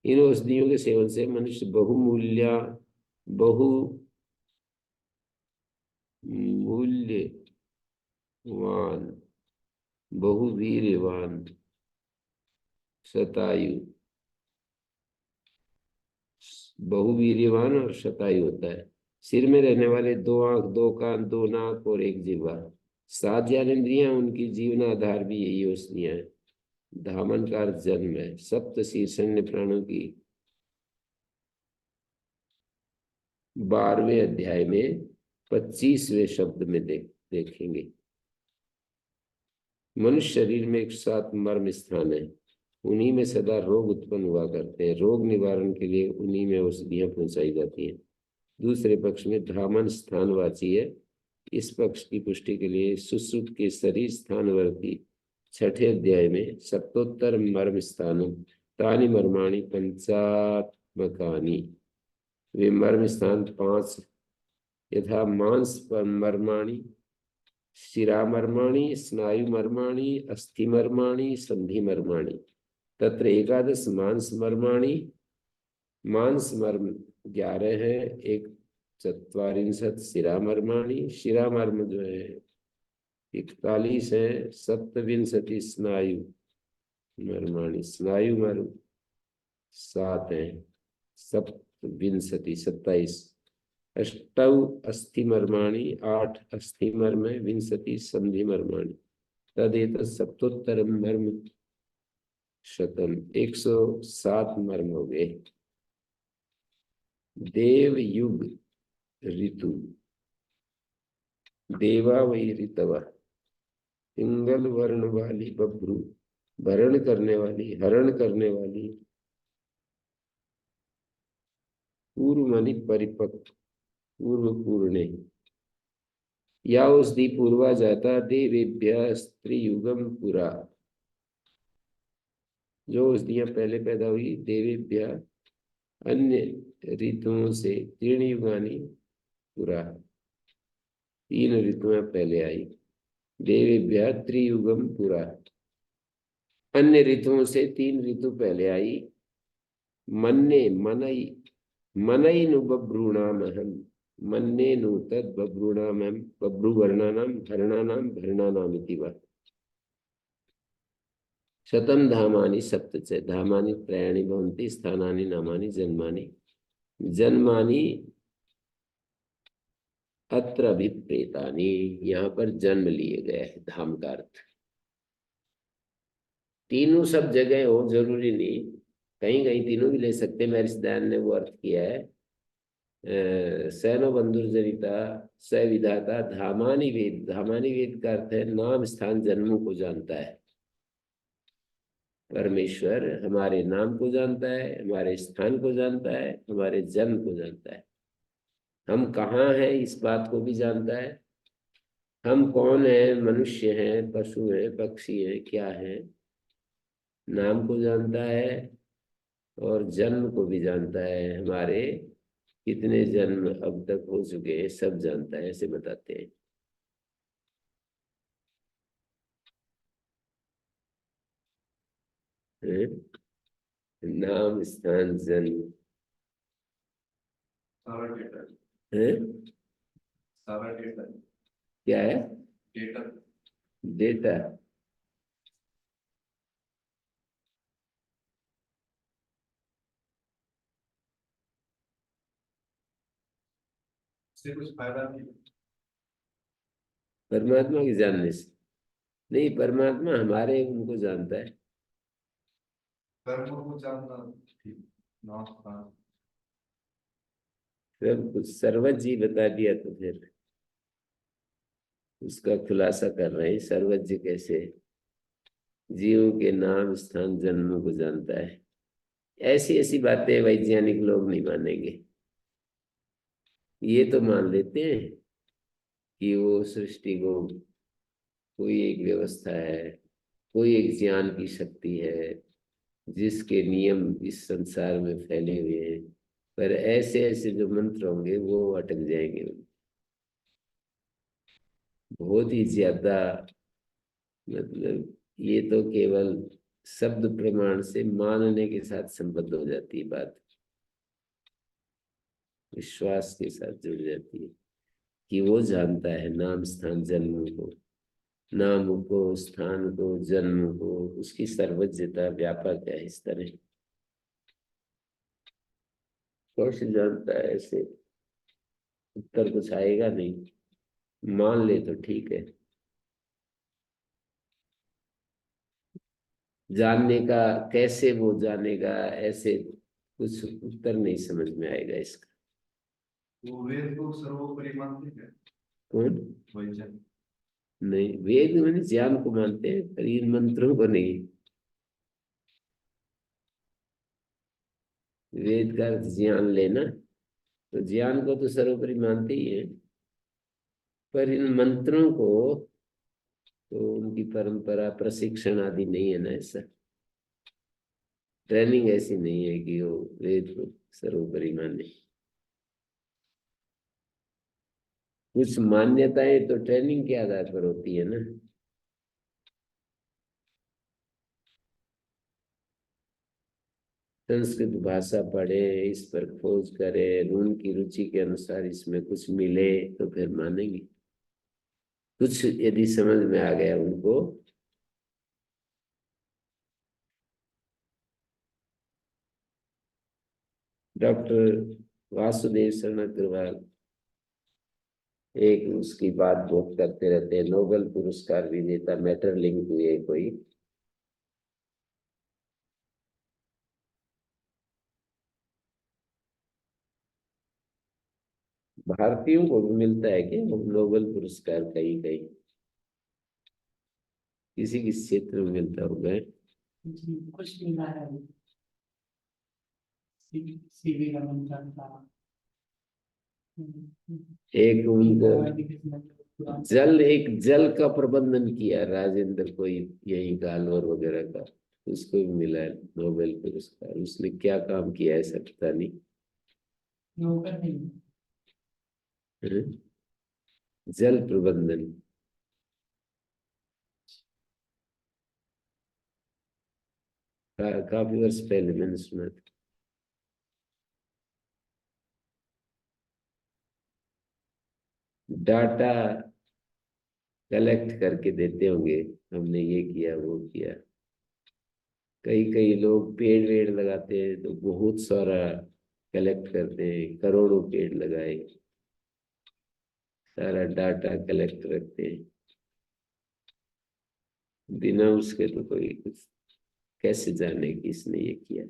इन औषधियों के सेवन से मनुष्य बहुमूल्यवान बहुवीर्यवान शतायु बहुवीर्यवान और शतायु होता है। सिर में रहने वाले दो आंख, दो कान, दो नाक और एक जिह्वा, 7 ज्ञानेंद्रियां, उनकी जीवन आधार भी यही औषधियां हैं। धामन का अर्थ जन्म है। सप्त शीर्षण्य प्राणों की 12वें अध्याय में 25वें शब्द में देखेंगे। मनुष्य शरीर में 107 मर्म स्थान है। उन्हीं में सदा रोग उत्पन्न हुआ करते हैं। रोग निवारण के लिए उन्हीं में औषधियां पहुंचाई जाती हैं। दूसरे पक्ष में धामन स्थानवाची है। इस पक्ष की पुष्टि के लिए सुश्रुत के शरीर स्थानवर्ती 6ठे अध्याय में सप्तोत्तर मर्म स्थान तानि मर्माणि पंचात्मकानि। वे मर्म स्थान 5 यथा मांस पर मर्माणि, शिरा मर्माणि, स्नायु मर्माणि, अस्थि मर्माणि, संधि मर्माणि। तत्र 11 मांस मर्माणि। मांस मर्म 11 है। 1 शिरा मर्माणि। शिरा मर्म जो है 41 है। 27 स्नायु मर्माणि। स्नायु मर्म 7 है। 27 अष्टौ अस्थि मर्माणि। 8 अस्थि मर्म है। 20 संधि मर्माणि। तदेत सप्तोत्तर मर्म शतम 107 मर्म हो गए। देव युग ऋतु देवा वही ऋतवा। पिंगल वर्ण वाली बभ्रू, भरण करने वाली, हरण करने वाली, पूर्व मानी परिपक्व, पूर्व पूर्णे। या औषधि पूर्वा जाता देवेभ्य स्त्रीयुगम पुरा। जो औषधियां पहले पैदा हुई देवेभ्य अन्य ऋतुओं से 3 युगानि पुरा। 3 ऋतुएं पहले आई। देवेभ्य त्रियुगम पुरा। अन्य ऋतुओं से 3 ऋतु पहले आई। मन्ने मनई मनई नु बभ्रूणामहम मन्ने नु तद बभ्रूणामहम बभ्रूवर्णानाम भरणानाम भरणानाम इति वा। शतं धामानि सप्त च धामानि त्रयाणि भवन्ति स्थानानि नामानि जन्मानि। जन्मानि अत्र अभिप्रेतानि, यहाँ पर जन्म लिए गए है, धाम का अर्थ। तीनों सब जगह हो जरूरी नहीं, कहीं कहीं तीनों भी ले सकते हैं। मेरे सिद्धांत ने वो अर्थ किया है, सैनो बंधुर्जनिता स विधाता धामानि वेद। धामानि वेद का अर्थ है नाम स्थान जन्मों को जानता है। परमेश्वर हमारे नाम को जानता है, हमारे स्थान को जानता है, हमारे जन्म को जानता है। हम कहाँ हैं इस बात को भी जानता है। हम कौन है, मनुष्य हैं, पशु हैं, पक्षी हैं, क्या है, नाम को जानता है और जन्म को भी जानता है। हमारे कितने जन्म अब तक हो चुके हैं सब जानता है, ऐसे बताते हैं। हैं? नाम स्थान जन्म सारा डेटा है। सारा डेटा क्या है? Data data. से कुछ फायदा नहीं। परमात्मा के जानने से नहीं, परमात्मा हमारे उनको जानता है। कर्म को जानना ठीक नमस्कार। सब कुछ सर्वज्ञ बता दिया तो फिर उसका खुलासा कर रहे हैं। सर्वज्ञ कैसे जीवों के नाम स्थान जन्मों को जानता है। ऐसी ऐसी बातें वैज्ञानिक लोग नहीं मानेंगे। ये तो मान लेते हैं कि वो सृष्टि को कोई एक व्यवस्था है, कोई एक ज्ञान की शक्ति है जिसके नियम इस संसार में फैले हुए हैं। पर ऐसे ऐसे जो मंत्र होंगे वो अटक जाएंगे। बहुत ही ज्यादा, मतलब ये तो केवल शब्द प्रमाण से मानने के साथ संबद्ध हो जाती है बात, विश्वास के साथ जुड़ जाती है कि वो जानता है नाम स्थान जन्म को, नाम को, स्थान को, जन्म को। उसकी सर्वज्ञता व्यापक है इस तरह। कौन जानता है, ऐसे उत्तर कुछ आएगा नहीं। मान ले तो ठीक है, जानने का कैसे वो जानेगा, ऐसे कुछ उत्तर नहीं समझ में आएगा इसका। वो वेद को सर्वोपरि मानते हैं कौन? वैज्ञानिक। नहीं, वेद मैंने ज्ञान को मानते हैं पर इन मंत्रों को नहीं। वेद का अर्थ ज्ञान लेना, तो ज्ञान को तो सर्वोपरि मानते ही है, पर इन मंत्रों को तो उनकी परंपरा प्रशिक्षण आदि नहीं है ना, ऐसा ट्रेनिंग ऐसी नहीं है कि वो वेद को सर्वोपरि माने। कुछ मान्यताएं तो ट्रेनिंग के आधार पर होती है ना। संस्कृत भाषा पढ़े, इस पर खोज करे, उनकी रुचि के अनुसार इसमें कुछ मिले तो फिर मानेंगे। कुछ यदि समझ में आ गया उनको, डॉक्टर वासुदेव शरण अग्रवाल एक उसकी बात बहुत करते रहते हैं, नोबेल पुरस्कार विजेता मेटरलिंक हुए कोई, भारतीयों को भी मिलता है कि नोबेल पुरस्कार कहीं कहीं किसी किस क्षेत्र में मिलता होगा। कुछ मिला है। सीवी रमन का एक उनको जल, एक जल का प्रबंधन किया राजेंद्र कोई, यही गालवर वगैरह का, उसको भी मिला है नोबेल पुरस्कार। उसने क्या काम किया ऐसा पता नहीं। नोबेल नहीं, है? जल प्रबंधन। काफी वर्ष पहले मैंने सुना था। डाटा कलेक्ट करके देते होंगे, हमने ये किया वो किया। कई कई लोग पेड़ वेड़ लगाते हैं तो बहुत सारा कलेक्ट करते हैं, करोड़ों पेड़ लगाए। सारा डाटा कलेक्ट करते हैं, बिना उसके तो कोई कुछ कैसे जाने कि इसने ये किया।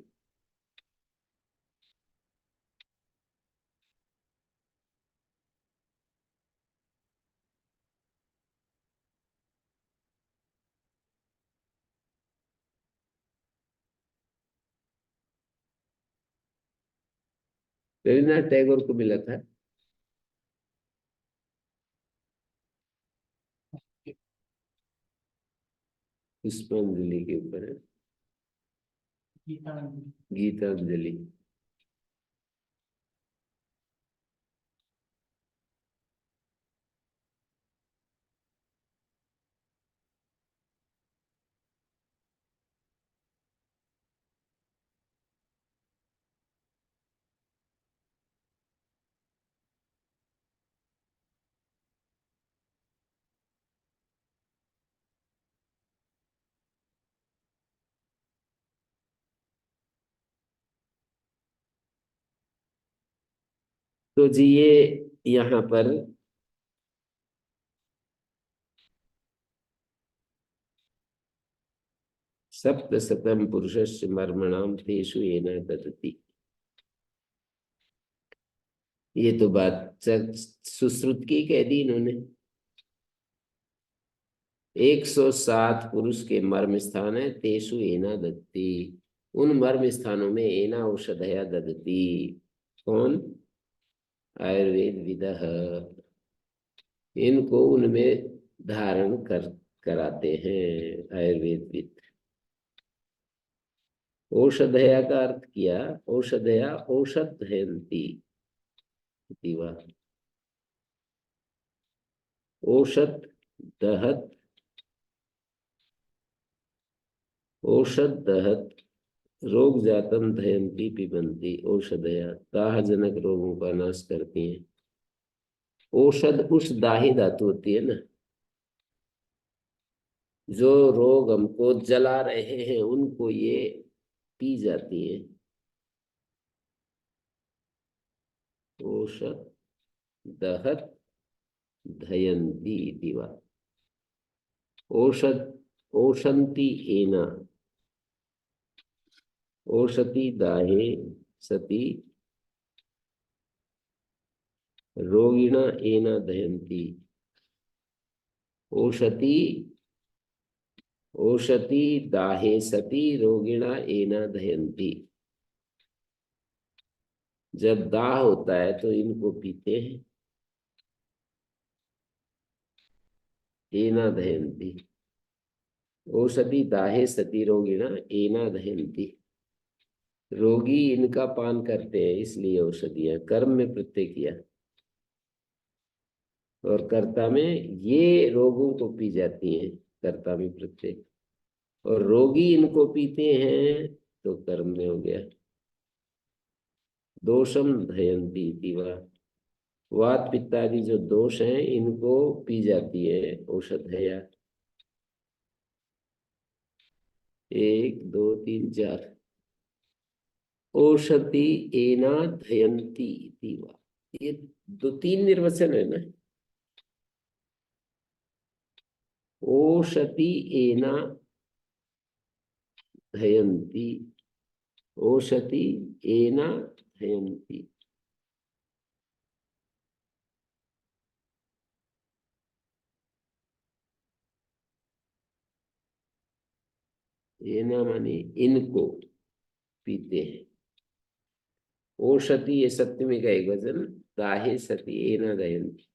रविन्द्रनाथ टैगोर को मिला था। पुष्पांजलि के ऊपर है, गीतांजलि। गीतांजलि। तो जी ये यहाँ पर सप्तशतम पुरुषस्य मर्मणाम तेषु येन ददति। ये तो बात सुश्रुत की कह दी इन्होंने। 107 पुरुष के मर्म स्थान है, तेषु एना दत्ती, उन मर्म स्थानों में एना औषधया ददती। कौन? आयुर्वेद विदः, इनको उनमें धारण कराते हैं आयुर्वेद विद। औषधया का अर्थ किया, औषधया औषधयंती, दीवा औषध दहत, औषध दहत रोग जातम धयंती पिबंती औषधया, दाहजनक रोगों का नाश करती हैं। औषध उस दाही धातु होती है ना, जो रोग हमको जला रहे हैं उनको ये पी जाती है। औषध दहत धयंती दीवा, औषध औषंती एना, औषधि दाहे सती रोगिणा एना दहंती। औषधि औषधि दाहे सती रोगिणा एना दहंती। जब दाह होता है तो इनको पीते हैं। एना दहंती, औषधि दाहे सती रोगिणा एना दहंती। रोगी इनका पान करते हैं, इसलिए औषधियां कर्म में प्रत्यय किया, और कर्ता में ये रोगों को पी जाती हैं, कर्ता में प्रत्यय, और रोगी इनको पीते हैं तो कर्म में हो गया। दोषम धयंती दीवा, वात पित्तादि जो दोष हैं इनको पी जाती है औषधया। 1 2 3 4 औषधि एना धयंती दीवा, ये 2 3 निर्वचन है ना। औषधि एना धयंती, औषधि एना धयंती। एना माने इनको पीते हैं। औषधि ये सप्तमी का एक वचन, दाहे सती एना दयंती,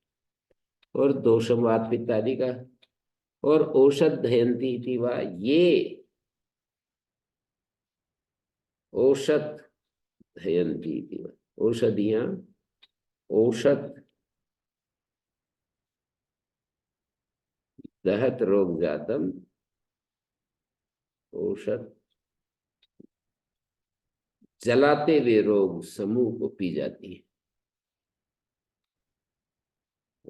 और दोषमवात पित्तादि का, और औषध धयंती थी वा, ये औषध धयंती थी वा, औषधियां औषध दहत रोग जातम, औषध जलाते हुए रोग समूह को पी जाती है।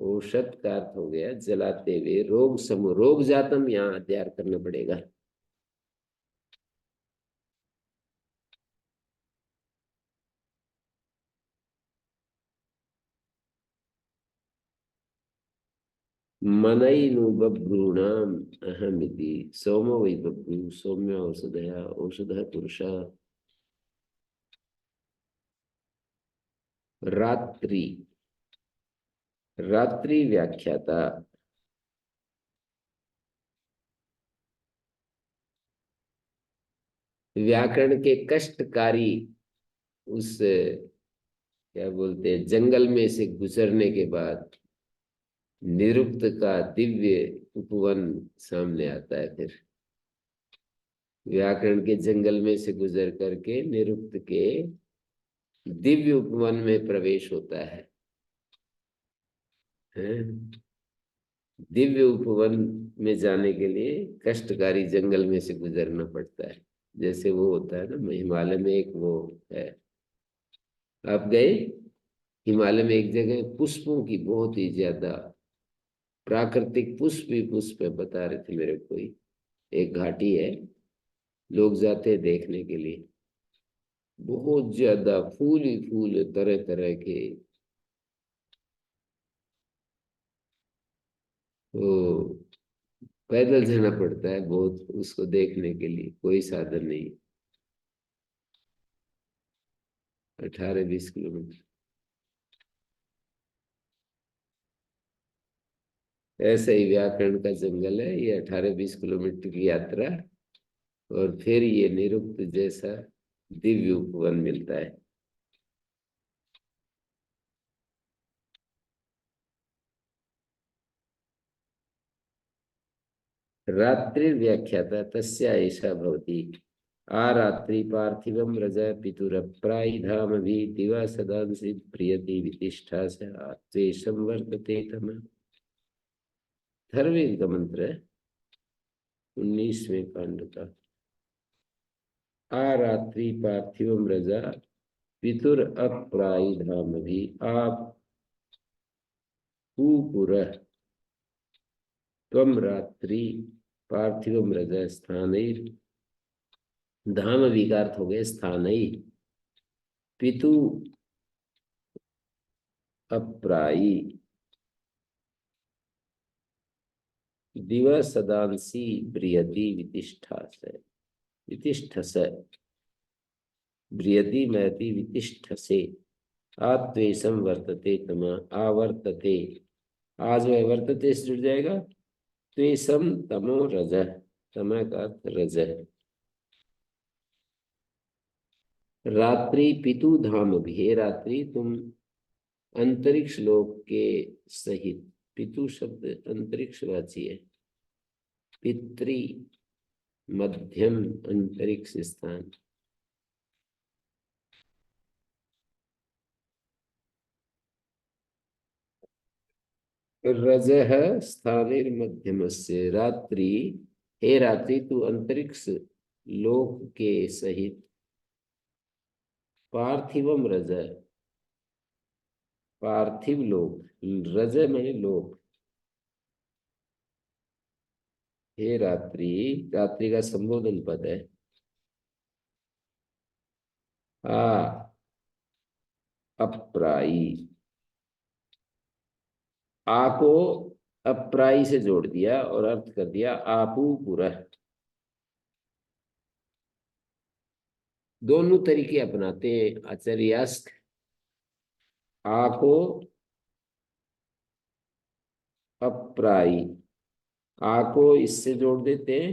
औषध का अर्थ हो गया जलाते हुए रोग समूह, रोग जातम यहाँ अध्ययन करना पड़ेगा। मनैनु बभ्रूणाम अहमिति सोमो वै बभ्रू सौम्य औषधया औषधः पुरुषः। रात्रि रात्रि व्याख्याता व्याकरण के कष्टकारी उस क्या बोलते हैं जंगल में से गुजरने के बाद निरुक्त का दिव्य उपवन सामने आता है। फिर व्याकरण के जंगल में से गुजर करके निरुक्त के दिव्य उपवन में प्रवेश होता है। दिव्य उपवन में जाने के लिए कष्टकारी जंगल में से गुजरना पड़ता है। जैसे वो होता है ना, हिमालय में एक वो है, आप गए हिमालय में एक जगह पुष्पों की बहुत ही ज्यादा प्राकृतिक पुष्प ही पुष्प है, बता रहे थे मेरे कोई, एक घाटी है, लोग जाते हैं देखने के लिए, बहुत ज्यादा फूल ही फूल तरह तरह के। तो पैदल जाना पड़ता है बहुत उसको देखने के लिए, कोई साधन नहीं। 18-20 किलोमीटर ऐसे ही व्याकरण का जंगल है ये, 18-20 किलोमीटर की यात्रा, और फिर ये निरुक्त जैसा दिव्य उपवन मिलता है। रात्रि व्याख्याता तस्य ऐसा भवति। आरात्रि पार्थिवं रज पितुरप्रायिधाम भी दिवा सदांसि प्रियति वितिष्ठा स त्वेषं वर्तते तम। थर्वेद का मंत्र है 19वें कांड का। आरात्रि पार्थिवं रजा पितुर अप्रायिधाम भी आप पुपुरः त्वं रात्रि पार्थिवं रज स्थानैर, धाम विकार हो गए स्थानई, पितु अप्रायी, दिवा सदांसी ब्रियति वितिष्ठा से, वितिष्ठ से ब्रियति महति वितिष्ठ से, आत्वेशम वर्तते तम आवर्तते, आज वह वर्तते से जुड़ जाएगा, त्वेषम तमो रज, तम का अर्थ रज है। रात्रि पितु धाम भी, हे रात्रि तुम अंतरिक्ष लोक के सहित, पितु शब्द अंतरिक्षवाची है, पितृ मध्यम अंतरिक्ष स्थान, रजः स्थानिर्मध्यमस्य, रात्रि हे रात्रि तू अंतरिक्ष लोक के सहित, पार्थिवम रज, पार्थिव लोक, रज माने लोक, हे रात्रि, रात्रि का संबोधन पद है। अप्रायी, आ को अप्रायी से जोड़ दिया और अर्थ कर दिया आपू पुरः। दोनों तरीके अपनाते हैं आचार्यास्क। आ को अप्रायी, आ को इससे जोड़ देते हैं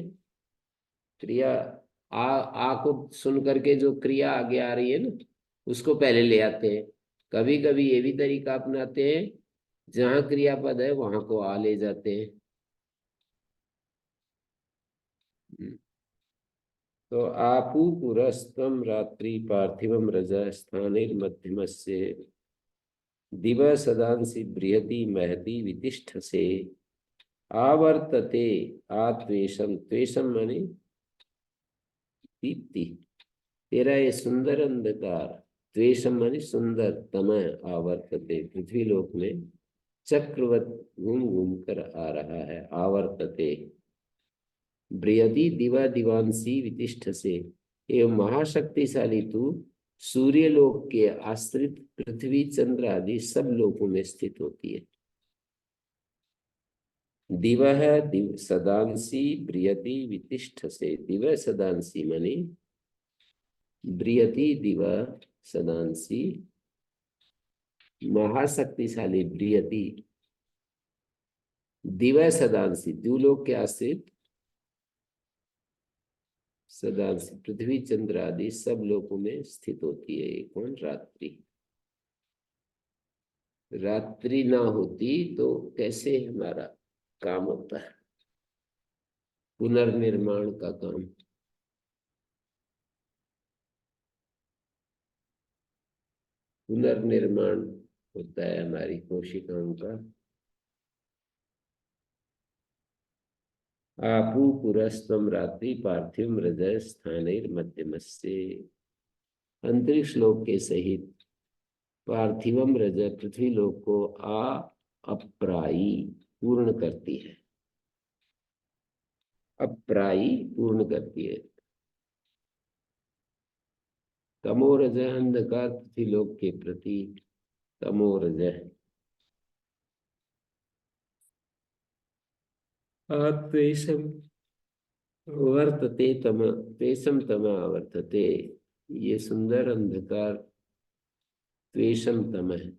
क्रिया, आ को सुन करके जो क्रिया आगे आ रही है ना उसको पहले ले आते हैं। कभी कभी ये भी तरीका अपनाते हैं जहां क्रियापद है वहां को आ ले जाते हैं। तो आपू पुरस्तम रात्रि पार्थिवम रज स्थानिर्मध्यमस्य, दिवा सदांसि बृहति महति वितिष्ठ से, आवर्तते आत्वेषम, त्वेषम माने दीप्ति, तेरा ये सुंदर अंधकार, त्वेषम माने सुंदर, तमय आवर्तते, पृथ्वी लोक में चक्रवत घूम घूम कर आ रहा है। आवर्तते बृहति दिवा दिवांसी वितिष्ठ से, एवं महाशक्तिशाली तू सूर्य लोक के आश्रित पृथ्वी चंद्र आदि सब लोकों में स्थित होती है। दिवः दिव सदांसी ब्रियति वितिष्ठसे। दिवः सदांसी माने ब्रियति दिव सदांसी, महाशक्तिशाली ब्रियति दिवः सदांसी, द्युलोक के आश्रित सदांसी पृथ्वी चंद्र आदि सब लोकों में स्थित होती है। ये कौन? रात्रि। रात्रि ना होती तो कैसे हमारा काम होता है, पुनर्निर्माण का काम। पुनर्निर्माण होता है हमारी कोशिकाओं का। आपू पुरस्तम रात्रि पार्थिव हृदय स्थानेर मध्यमस्य। अंतरिक्ष लोक के सहित पार्थिवम रज पृथ्वी लोक को अप्रायी पूर्ण करती है। अप्रायी पूर्ण करती है। तमोरज अंधकार पृथ्वी लोक के प्रति तमोरज त्वेषम वर्तते तम त्वेषम तम वर्तते। ये सुंदर अंधकार त्वेषम तम है।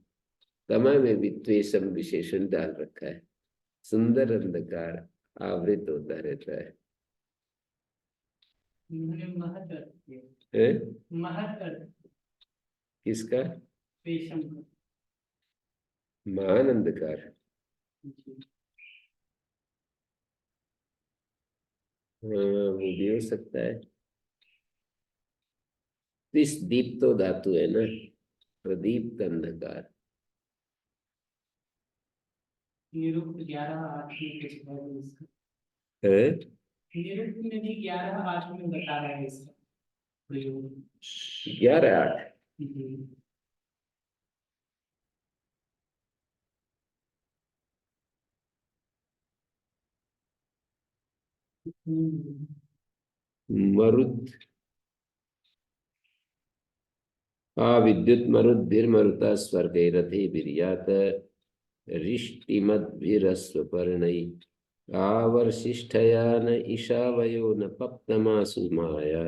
तम में भी त्वेषम विशेषण डाल रखा है। सुंदर अंधकार आवृत होता रहता है। किसका? महान अंधकार। हाँ, वो भी हो सकता है। इस दीप तो धातु है ना, प्रदीप्त अंधकार। निरुक्त 11:8 में कुछ है इसका। है निरुक्त में भी 11:8 में बता रहा है इसका प्रयोग। 11:8 मरुद विद्युत मरुद्भिर्मरुता स्वर्गैरथे विर्यात रिष्टिमद्भिरस्वपर्णै आवर्षिष्ठया न ईशावयो न पप्तमासु माया।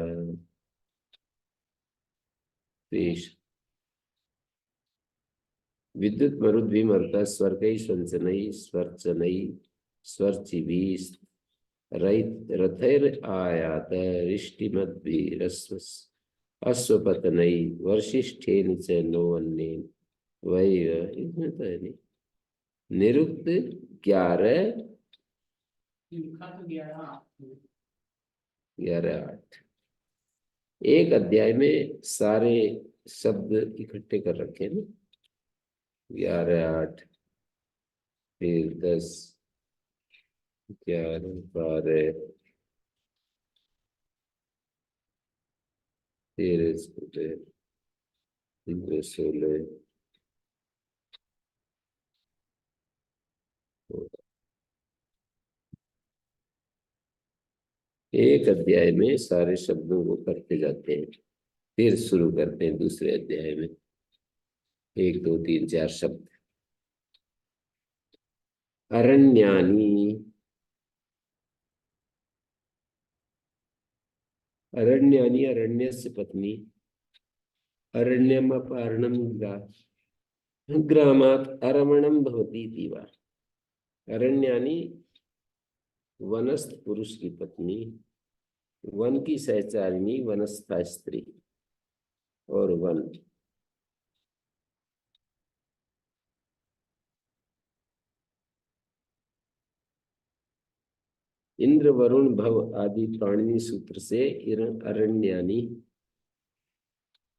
विद्युत मरुद्भिर्मरुता स्वर्गै स्वंचनै स्वर्चनै स्वर्चिभिः रथैर आयात रिष्टिमद्भिरस्व अश्वपतनै वर्षिष्ठेन च नो अन्येन वै। इसमें तो है नहीं। निरुक्त 11:8 एक अध्याय में सारे शब्द इकट्ठे कर रखे ना। 11:8 फिर 10 11 12 13 16 एक अध्याय में सारे शब्दों को करते जाते हैं, फिर शुरू करते हैं दूसरे अध्याय में 1 2 3 4 शब्द। अरण्यानी, अरण्यानी अरण्यस्य पत्नी, अरण्यम अपहरणम ग्रामात् अरमणम भवति इति वा। अरण्यानी वनस्थ पुरुष की पत्नी, वन की सहचारिणी वनस्था स्त्री, और वन इंद्र वरुण भव आदि पाणिनि सूत्र से अरण्यानी,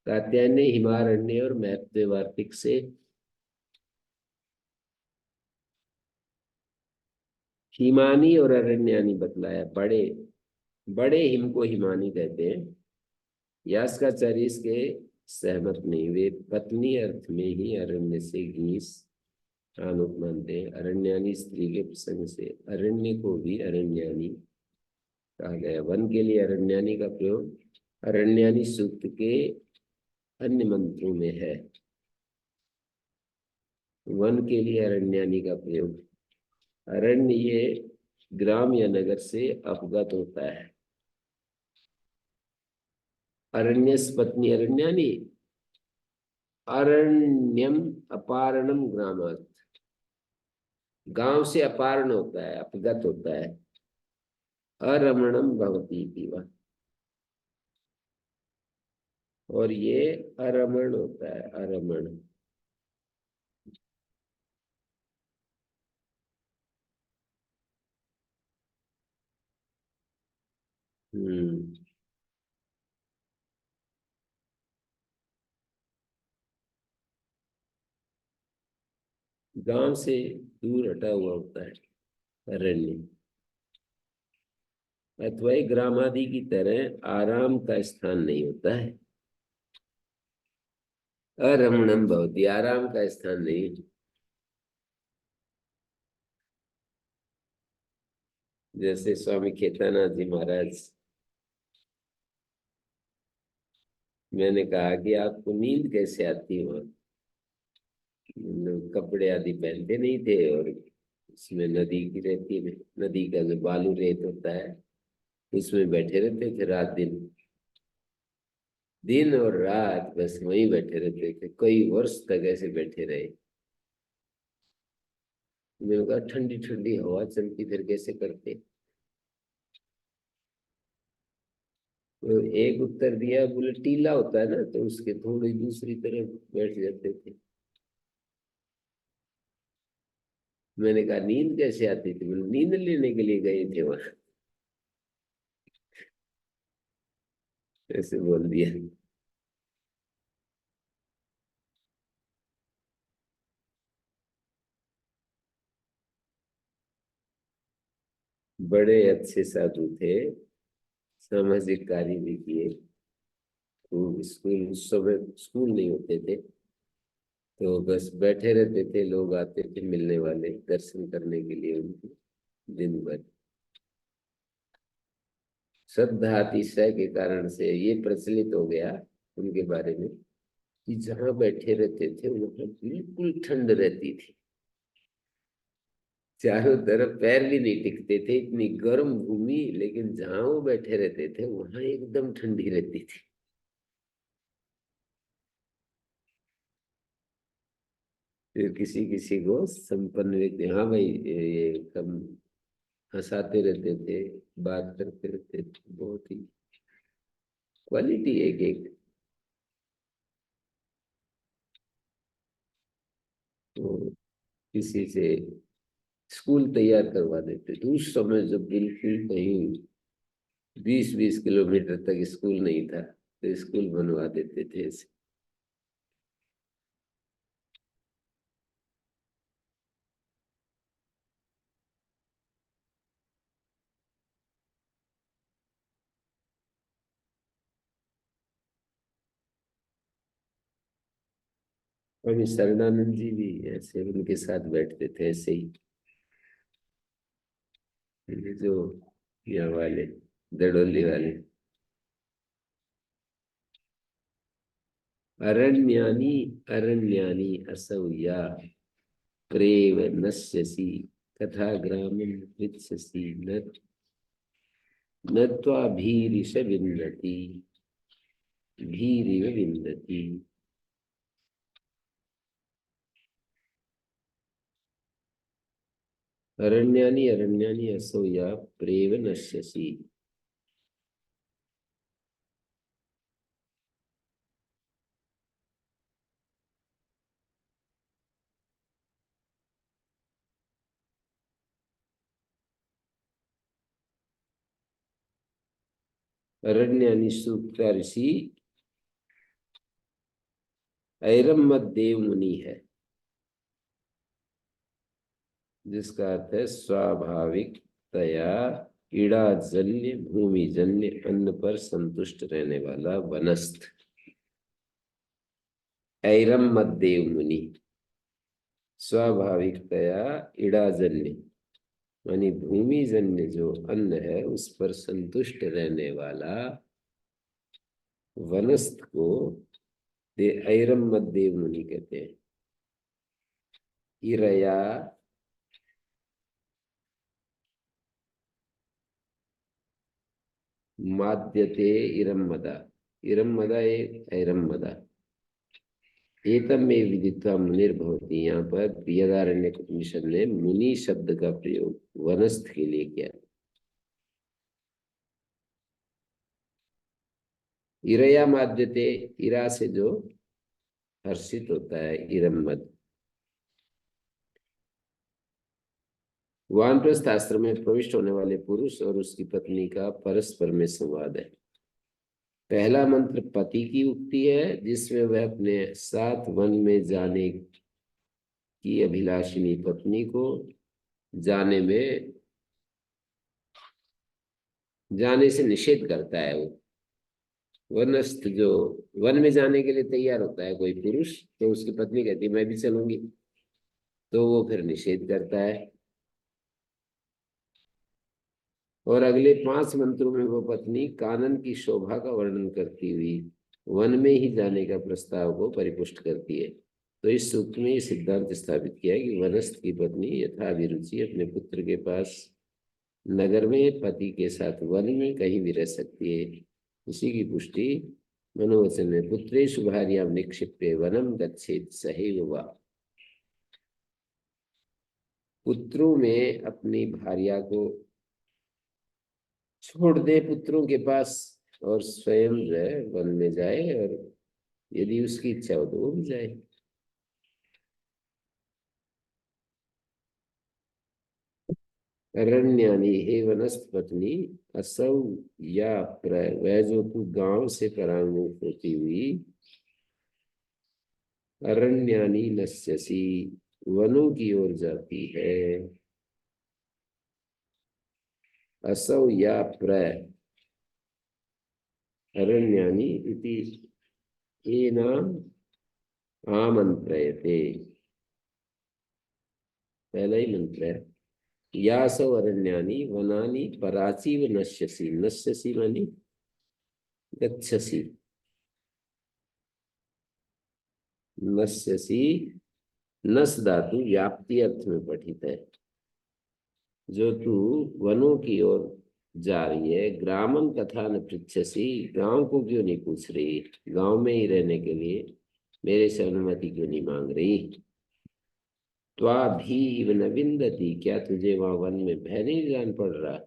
कात्यायनी हिमारण्य और मैत्रेय वार्तिक से हिमानी और अरण्यानी बतलाया। बड़े बड़े हिम को हिमानी कहते हैं। यास्काचार्य इसके सहमत नहीं, वे पत्नी अर्थ में ही अरण्य से घीस आनुप मानते हैं। अरण्यानी स्त्री के प्रसंग से अरण्य को भी अरण्यानी कहा गया। वन के लिए अरण्यानी का प्रयोग अरण्यानी सूक्त के अन्य मंत्रों में है। वन के लिए अरण्यानी का प्रयोग अरण्य ये ग्राम या नगर से अपगत होता है। अरण्यस पत्नी अरण्यानी, अरण्यम अपारणम ग्रामात्, गांव से अपारण होता है, अपगत होता है। अरमणम भवति इति वा, और ये अरमण होता है, अरमण। हम्म। गांव से दूर हटा हुआ होता है अरण्य, अथवा ग्रामादि की तरह आराम का स्थान नहीं होता है। अरमणम भवति, आराम का स्थान नहीं। जैसे स्वामी खेतानाथ जी महाराज, मैंने कहा कि आपको नींद कैसे आती हो, लोग कपड़े आदि पहनते नहीं थे और उसमें नदी की रहती में, नदी का जो बालू रेत होता है उसमें बैठे रहते थे रात दिन, दिन और रात बस वहीं बैठे रहते थे, कई वर्ष तक ऐसे बैठे रहे। मैंने कहा ठंडी ठंडी हवा चलती फिर कैसे करते। तो एक उत्तर दिया, बोले टीला होता है ना तो उसके थोड़ी दूसरी तरफ बैठ जाते थे। मैंने कहा नींद कैसे आती थी, बोले नींद लेने के लिए गए थे वहां, ऐसे बोल दिया। बड़े अच्छे साधु थे, सामाजिक कार्य भी किए। तो स्कूल, उस समय स्कूल नहीं होते थे तो बस बैठे रहते थे, लोग आते थे मिलने वाले दर्शन करने के लिए उनके, दिन भर। श्रद्धा अतिशय के कारण से ये प्रचलित हो गया उनके बारे में कि जहाँ बैठे रहते थे वहां बिल्कुल ठंड रहती थी, चारों तरफ पैर भी नहीं टिकते थे, इतनी गर्म भूमि, लेकिन जहाँ वो बैठे रहते थे वहां एकदम ठंडी रहती थी। फिर किसी किसी को संपन्न व्यक्ति, हाँ भाई ये कम हंसाते रहते थे, बात करते रहते थे, बहुत ही क्वालिटी एक एक। तो किसी से स्कूल तैयार करवा देते थे उस समय, जब बिल्कुल कहीं 20-20 किलोमीटर तक स्कूल नहीं था तो स्कूल बनवा देते थे ऐसे। स्वामी शरणानंद जी भी ऐसे उनके साथ बैठते थे ऐसे ही। ये जो यहाँ वाले दड़ोली वाले, अरण्यानी अरण्यानी असौ या प्रेम नश्यसि तथा ग्रामं पृच्छसि न त्वाभीरिष विन्दति, भीरिव विन्दति। अरण्यानी अरण्यानी असौ या प्रेम नश्यसि। अरण्यानी सूक्त ऋषि ऐरम्मत देव मुनि है, जिसका अर्थ है स्वाभाविकतया इड़ाजन्य भूमिजन्य अन्न पर संतुष्ट रहने वाला वनस्थ। ऐरम्मत देव मुनि स्वाभाविकतया इड़ाजन्य यानी भूमिजन्य जो अन्न है उस पर संतुष्ट रहने वाला वनस्थ को ऐरम्मत देव मुनि कहते हैं। इरया माद्यते इरम मदा, इरम मदा ऐरम मदा, एतम में विदित्वा मुनिर्भवति। यहाँ पर बृहदारण्यक उपनिषद ने मुनि शब्द का प्रयोग वनस्थ के लिए किया। इरया माद्यते, इरा से जो हर्षित होता है, इरम मद। वानप्रस्थ आश्रम में प्रविष्ट होने वाले पुरुष और उसकी पत्नी का परस्पर में संवाद है। पहला मंत्र पति की उक्ति है, जिसमें वह अपने साथ वन में जाने की अभिलाषिनी पत्नी को जाने से निषेध करता है। वो वनस्थ जो वन में जाने के लिए तैयार होता है कोई पुरुष, तो उसकी पत्नी कहती है मैं भी चलूंगी, तो वो फिर निषेध करता है। और अगले 5 मंत्रों में वो पत्नी कानन की शोभा का वर्णन करती हुई वन में ही जाने का प्रस्ताव को परिपुष्ट करती है। तो इस सूक्त में ये सिद्धांत स्थापित किया है कि वनस्थ की पत्नी यथाभिरुचि अपने पुत्र के पास नगर में पति के साथ वन में कहीं भी रह सकती है। इसी की पुष्टि मनोवचन में पुत्रेषु भार्यां निक्षिप्य वनम गच्छेत् सहैव वा। पुत्रों में अपनी भार्या को छोड़ दे पुत्रों के पास और स्वयं जो है वन में जाए, और यदि उसकी इच्छा हो तो वो भी जाए। अरण्यानी, हे वनस्थ पत्नी, असौ या वह जो तू गांव से परांगमुख होती हुई अरण्यानी नश्यसी, वनों की ओर जाती है। असौ या अरण्यानी इति एनाम आमंत्रयते, पहला ही मंत्र है। यासौ अरण्यानि वनानि पराचीव नश्यसि, नश्यसि मानी गच्छसि, नश्यसि नस धातु व्याप्ति अर्थ में पठित है। जो तू वनों की ओर जा रही है, ग्रामम तथा न पृच्छसि, गांव को क्यों नहीं पूछ रही, गांव में ही रहने के लिए मेरे से अनुमति क्यों नहीं मांग रही। त्वाभीव न विंदति, क्या तुझे वहां वन में भय नहीं जान पड़ रहा,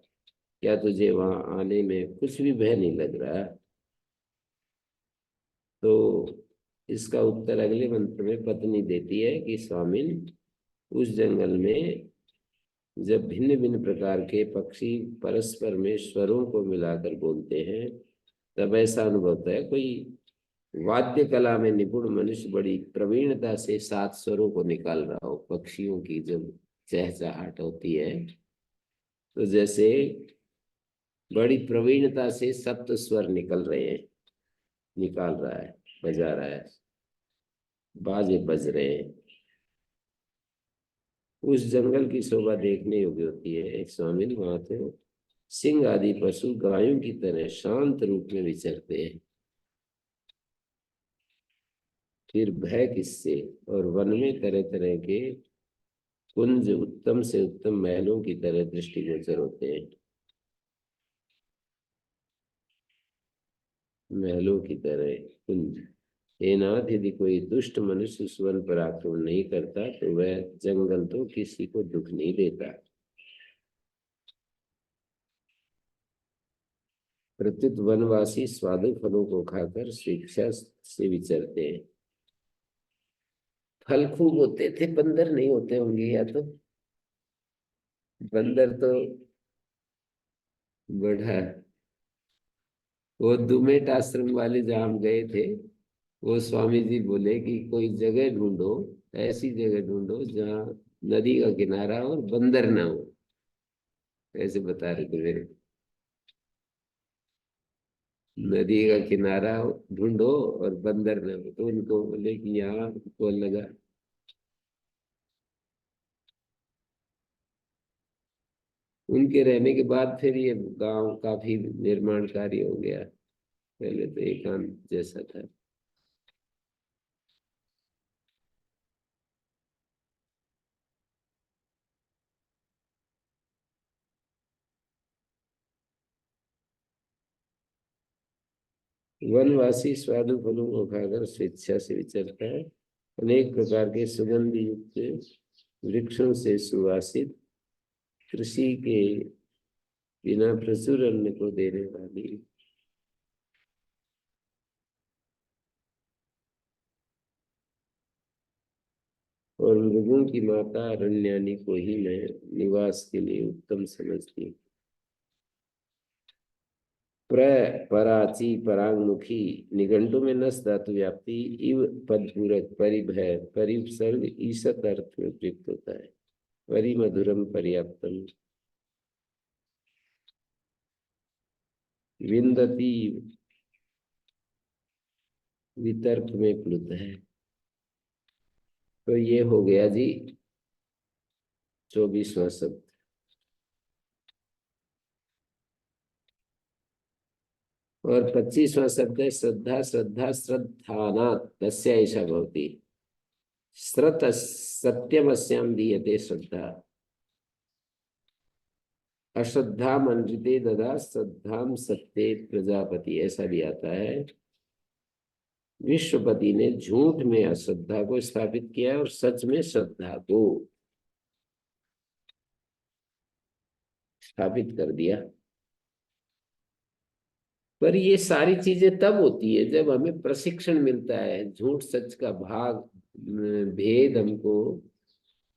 क्या तुझे वहां आने में कुछ भी भय नहीं लग रहा। तो इसका उत्तर अगले मंत्र में पत्नी देती है कि स्वामिन, उस जंगल में जब भिन्न भिन्न प्रकार के पक्षी परस्पर में स्वरों को मिलाकर बोलते हैं, तब ऐसा अनुभव होता है कोई वाद्य कला में निपुण मनुष्य बड़ी प्रवीणता से 7 स्वरों को निकाल रहा हो। पक्षियों की जब चहचहाट होती है तो जैसे बड़ी प्रवीणता से 7 स्वर निकाल रहा है, बजा रहा है, बाजे बज रहे हैं। उस जंगल की शोभा देखने योग्य होती है स्वामिन। वहां तो सिंह आदि पशु गायों की तरह शांत रूप में विचरते हैं, फिर भय किससे। और वन में तरह तरह के कुंज उत्तम से उत्तम महलों की तरह दृष्टिगोचर होते हैं, महलों की तरह कुंज। हे नाथ, यदि कोई दुष्ट मनुष्य उस वन पर आक्रमण नहीं करता तो वह जंगल तो किसी को दुख नहीं देता। प्रत्युत वनवासी स्वादु फलों को खाकर स्वेच्छा से विचरते हैं। फल खूब होते थे, बंदर नहीं होते होंगे, या तो बंदर तो बढ़ा। वो दुमेट आश्रम वाले जहाँ हम गए थे, वो स्वामी जी बोले कि कोई जगह ढूंढो, ऐसी जगह ढूंढो जहाँ नदी का किनारा और बंदर ना हो, ऐसे बता रहे थे मेरे। नदी का किनारा ढूंढो और बंदर ना हो, तो उनको बोले कि यहाँ को लगा। उनके रहने के बाद फिर ये गांव काफी निर्माण कार्य हो गया, पहले तो एकांत जैसा था। वनवासी स्वादु फलों को खाकर स्वेच्छा से विचरता है। अनेक प्रकार के सुगंध युक्त वृक्षों से सुवासित कृषि के बिना प्रचुर अन्न को देने वाली और मृगों की माता अरण्यानी को ही मैं निवास के लिए उत्तम समझती हूँ। पराची परांगमुखी निघंटु में नस धातु व्याप्ति इव पद पूरक परिभय परिसर्ग ईसत अर्थ में प्रयुक्त होता है। परिमधुरम पर्याप्तम विंदती वितर्क में प्लुत है। तो ये हो गया जी 24वां शब्द। और 25वां शब्द है श्रद्धा श्रद्धा श्रद्धानात् तस्य ऐसा भवति श्रत सत्यमस्याम दीयते श्रद्धा अश्रद्धा मंडिते ददा श्रद्धाम सत्ते प्रजापति ऐसा भी आता है। विश्वपति ने झूठ में अश्रद्धा को स्थापित किया और सच में श्रद्धा को स्थापित कर दिया। पर ये सारी चीजें तब होती है जब हमें प्रशिक्षण मिलता है। झूठ सच का भाग भेद हमको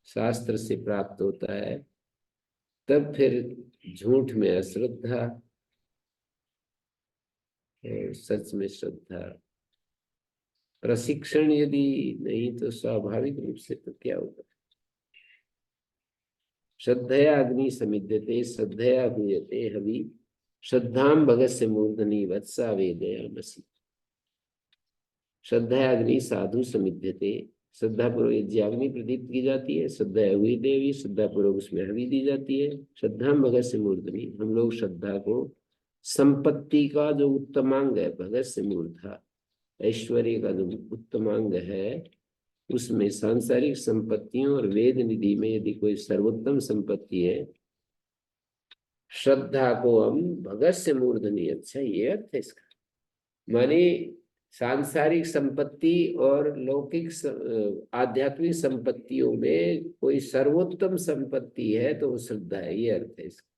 शास्त्र से प्राप्त होता है, तब फिर झूठ में अश्रद्धा और सच में श्रद्धा। प्रशिक्षण यदि नहीं तो स्वाभाविक रूप से तो क्या होगा। श्रद्धया अग्नि समिद्यते श्रद्धया हूयते हवि श्रद्धाम भगस्य मूर्धनि वत्सा वेदयामसि। श्रद्धया अग्नि साधु समिद्यते श्रद्धा पूर्वक यज्ञाग्नि प्रदीप्त की जाती है। श्रद्धा हुई देवी श्रद्धा पूर्वक उसमें हवि दी जाती है। श्रद्धाम भगस्य मूर्धनि हम लोग श्रद्धा को संपत्ति का जो उत्तमांग है भगस्य मूर्धा ऐश्वर्य का जो उत्तमांग है उसमें सांसारिक संपत्तियों और वेद निधि में यदि कोई सर्वोत्तम संपत्ति है श्रद्धा को हम भगस्य मूर्धनि। अच्छा ये अर्थ है इसका। माने सांसारिक संपत्ति और लौकिक आध्यात्मिक संपत्तियों में कोई सर्वोत्तम संपत्ति है तो वो श्रद्धा है, ये अर्थ है इसका।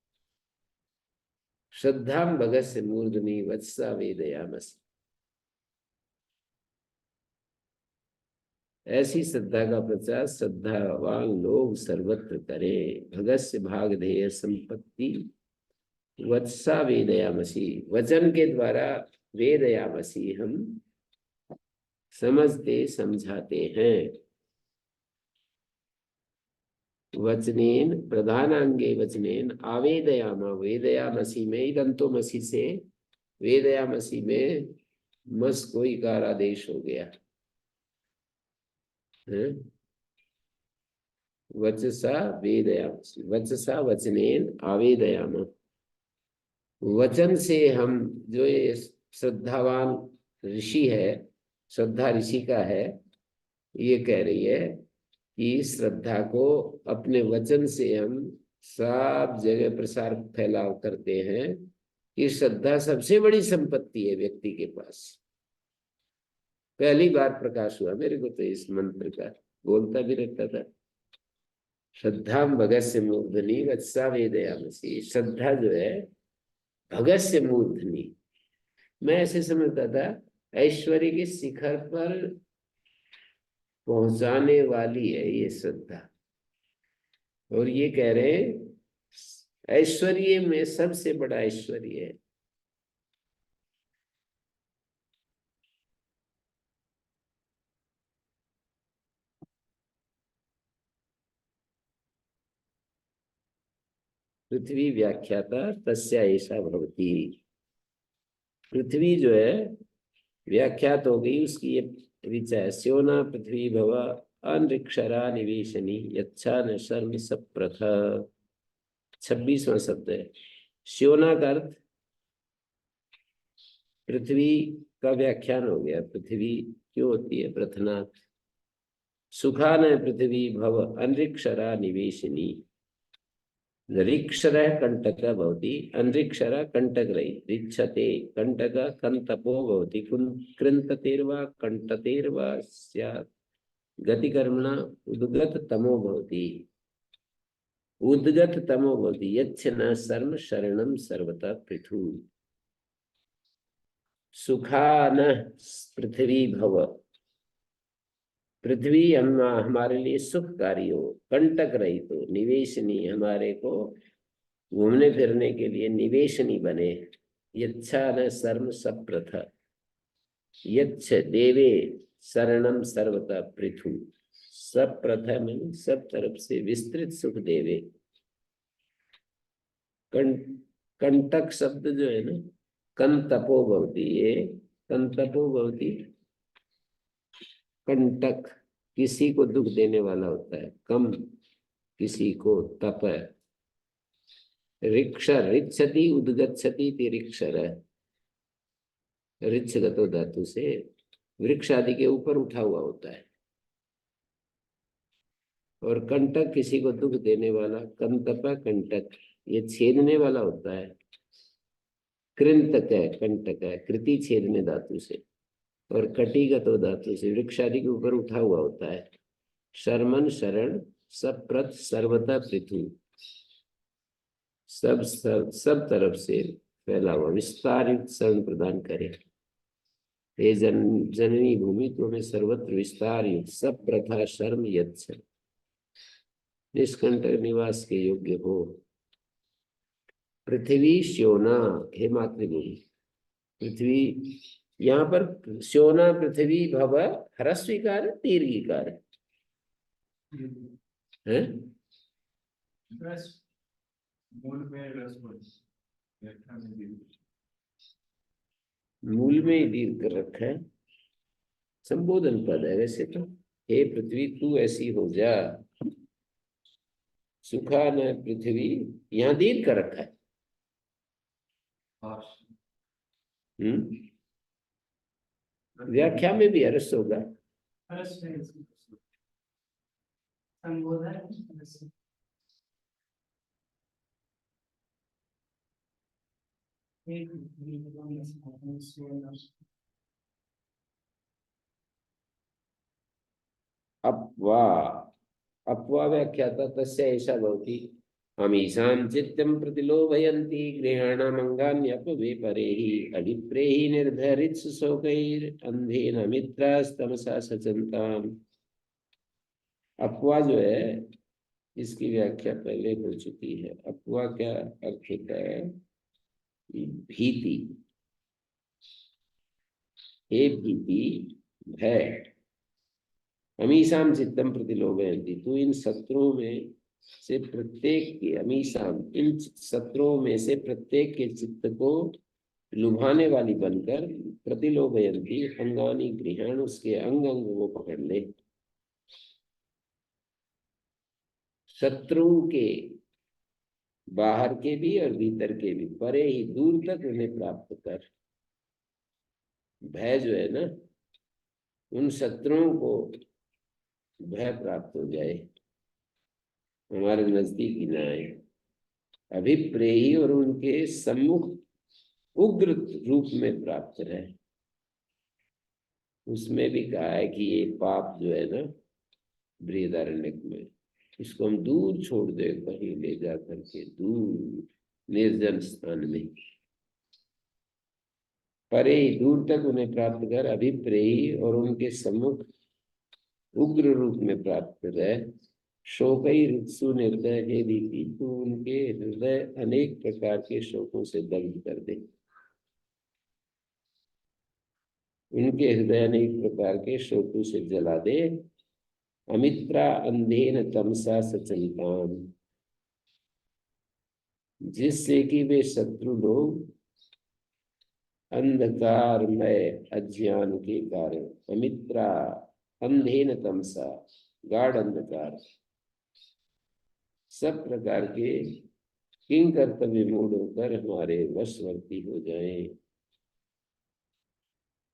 श्रद्धाम भगस्य मूर्धनि वत्सा वेदयामसि। ऐसी श्रद्धा का प्रचार श्रद्धावान लोग सर्वत्र करें। भगस्य भागधेय संपत्ति वत्सा वेदयामसि वचन के द्वारा वेदयामसि हम समझते समझाते हैं। वचनेन प्रधानांगे वचनेन आवेदयामा वेदयामसि में दंतोमसि से वेदयामसि में मस को इकार आदेश हो गया। वचसा वेदयामसि वचसा वचनेन आवेदयामा वचन से हम जो ये श्रद्धावान ऋषि है श्रद्धा ऋषि का है ये कह रही है कि श्रद्धा को अपने वचन से हम सब जगह प्रसार फैलाव करते हैं कि श्रद्धा सबसे बड़ी संपत्ति है व्यक्ति के पास। पहली बार प्रकाश हुआ मेरे को तो इस मंत्र का, बोलता भी रहता था श्रद्धाम भगस्य मूर्धनि वत्सा वेदयामसि। श्रद्धा जो है भगस्य मूर्धनि, मैं ऐसे समझता था ऐश्वर्य के शिखर पर पहुंचाने वाली है ये श्रद्धा। और ये कह रहे हैं ऐश्वर्य में सबसे बड़ा ऐश्वर्य है पृथ्वी व्याख्याता तस्या ऐसा भवती। पृथ्वी जो है व्याख्यात हो गई उसकी ये ऋचा है। स्योना पृथ्वी भव अनृक्षरा निवेशनी यच्छा न शर्म सप्रथ। 26वां शब्द है। स्योना का अर्थ पृथ्वी का व्याख्यान हो गया। पृथ्वी क्यों होती है प्रथना। सुखा न पृथ्वी भव अनृक्षरा निवेशनी ऋक्षरः कंटकः भवति, अनृक्षरः कंटकरहित, ऋक्षते कंटकः कन्तपो भवति, कृन्ततेर्वा कंटतेर्वा स्यात्, गतिकर्मणा उद्गत तमो भवति, उद्गत तमो भवति, यच्च न सर्व शरणं सर्वतः पृथु, सुखा न पृथ्वी भव, पृथ्वी हमारे लिए सुखकारी हो, कंटक रहित हो, निवेशनी, हमारे को घूमने फिरने के लिए निवेशनी बने, यच्छा न सर्व सप्रथ, यच्छ देवे शरणम सर्वतः पृथु, सब प्रथम सब तरफ से विस्तृत सुख देवे। कंटक शब्द जो है ना, कंतपो भवति, ये कंतपो भवति, कंटक किसी को दुख देने वाला होता है, कम किसी को तप, ऋक्षर ऋक्षति उद्गच्छति इति ऋक्षर, ऋक्षगतो धातु से वृक्ष आदि के ऊपर उठा हुआ होता है, और कंटक किसी को दुख देने वाला, कंतप कंटक ये छेदने वाला होता है, कृंतक है कंटक है, कृति छेदने धातु से, और कटिगतो धातु से वृक्ष आदि के ऊपर उठा हुआ होता है, शर्मन शरण सप्रत सर्वतः पृथु, सब तरफ से फैला हुआ, विस्तार युक्त शरण प्रदान करे, हे जननी भूमि तुम्हें सर्वत्र विस्तार युक्त सब प्रथा शर्म यच्छ, निष्कंटक निवास के योग्य हो, पृथ्वी श्योना, हे मातृभूमि, पृथ्वी यहाँ पर श्योना पृथ्वी भव, ह्रस्वीकार दीर्घिकार है, मूल में रस व्याख्या में दीर्घ, मूल में ही दीर्घ कर रखा है, संबोधन पद है वैसे तो, हे पृथ्वी तू ऐसी हो जा, सुखा न पृथ्वी, यहाँ दीर्घ कर रखा है। व्याख्या में भी हर्ष होगा, संबोधन अपवा, अपवा व्याख्याता तस्य ऐसा भवति, अमीशां चित्तं प्रतिलोभयन्ति गृहाणामङ्गान्यपवेपरेहि अभिप्रेहि निर्धरित्सु शोकैरन्धेन मित्रास्तमसा सचन्ताम्। अपवा जो है इसकी व्याख्या पहले हो चुकी है। अपवा क्या अर्थ होता है? भीति, हे भीति, भय, अमीशाम चित्तम प्रतिलोभयन्ति, तू इन शत्रुओं में से प्रत्येक के, अमीशाम इन शत्रुओं में से प्रत्येक के चित्त को लुभाने वाली बनकर, प्रतिलोभयन्ति अंगानी गृहाण, उसके अंग अंग वो पकड़ ले, शत्रु के बाहर के भी और भीतर के भी, परे ही दूर तक उन्हें प्राप्त कर। भय जो है ना, उन शत्रुओं को भय प्राप्त हो जाए, हमारे नजदीक ही ना आए। अभिप्रेही, और उनके सम्मुख उग्र रूप में प्राप्त रहे। उसमें भी कहा है कि ये पाप जो है ना बृहदारण्यक में, इसको हम दूर छोड़ दे, कहीं ले जा करके दूर निर्जन स्थान में, परे दूर तक उन्हें प्राप्त कर। अभिप्रेही, और उनके सम्मुख उग्र रूप में प्राप्त रहे। शोकई ऋत्सु निर्दय, हे दीपी तू उनके हृदय अनेक प्रकार के शोकों से दग्ध कर दे, उनके हृदय अनेक प्रकार के शोकों से जला दे। अमित्रा अंधेन तमसा सचलिताम, जिससे कि वे शत्रु लोग अंधकारमय अज्ञान के कारण, अमित्रा अंधेन तमसा, गाढ़ अंधकार, सब प्रकार के किंग कर्तव्य मूड होकर हमारे वशवर्ती हो जाएं।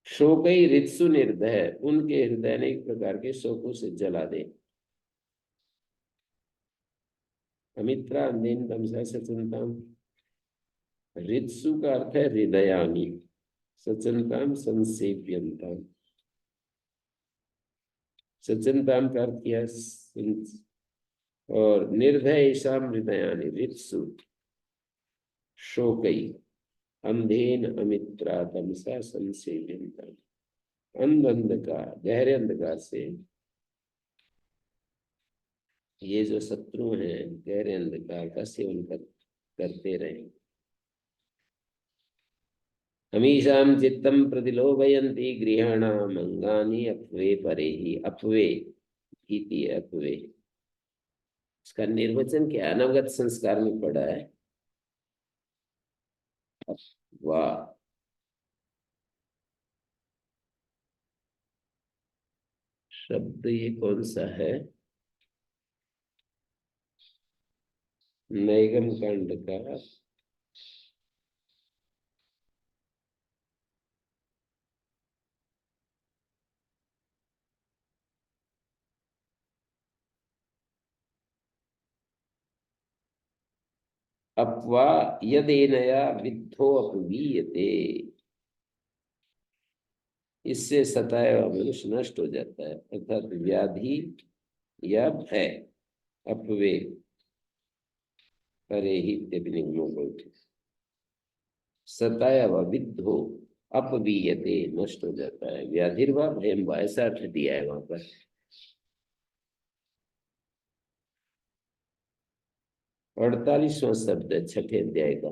शोकई ऋत्सु निर्दय, उनके हृदय अनेक प्रकार के शोकों से जला दे। अमित्रा अंधेन तमसा सचंताम। ऋत्सु का अर्थ है हृदयानी, सचंताम संसेव्यंताम। सचंताम का अर्थ किया और निर्भयेषां हृदयानि ऋत्सु शोकई अंधेन अमित्रा तमसा संसेव्यंताम। अंधकार, गहरे अंधकार से ये जो शत्रु हैं गहरे अंधकार का सेवन करते रहे। अमीशाम चित्तम प्रतिलोभयन्ति गृहाणाम अंगानि अप्वे परेहि। अप्वे इति अप्वे, इसका निर्वचन क्या अनवगत संस्कार में पड़ा है। वाह, शब्द ये कौन सा है? नैगम कांड का अपवा यदेनया विद्धो अपवीयते। इससे सताया हुआ मनुष्य नष्ट हो जाता है, अर्थात व्याधि या भय। अपवे परे ही बोलते, सताया हुआ विद्धो अपवीयते नष्ट हो जाता है। व्याधिर्वा भयम, ऐसा अर्थ दिया है वहां पर। 48वां शब्द है छठे अध्याय का।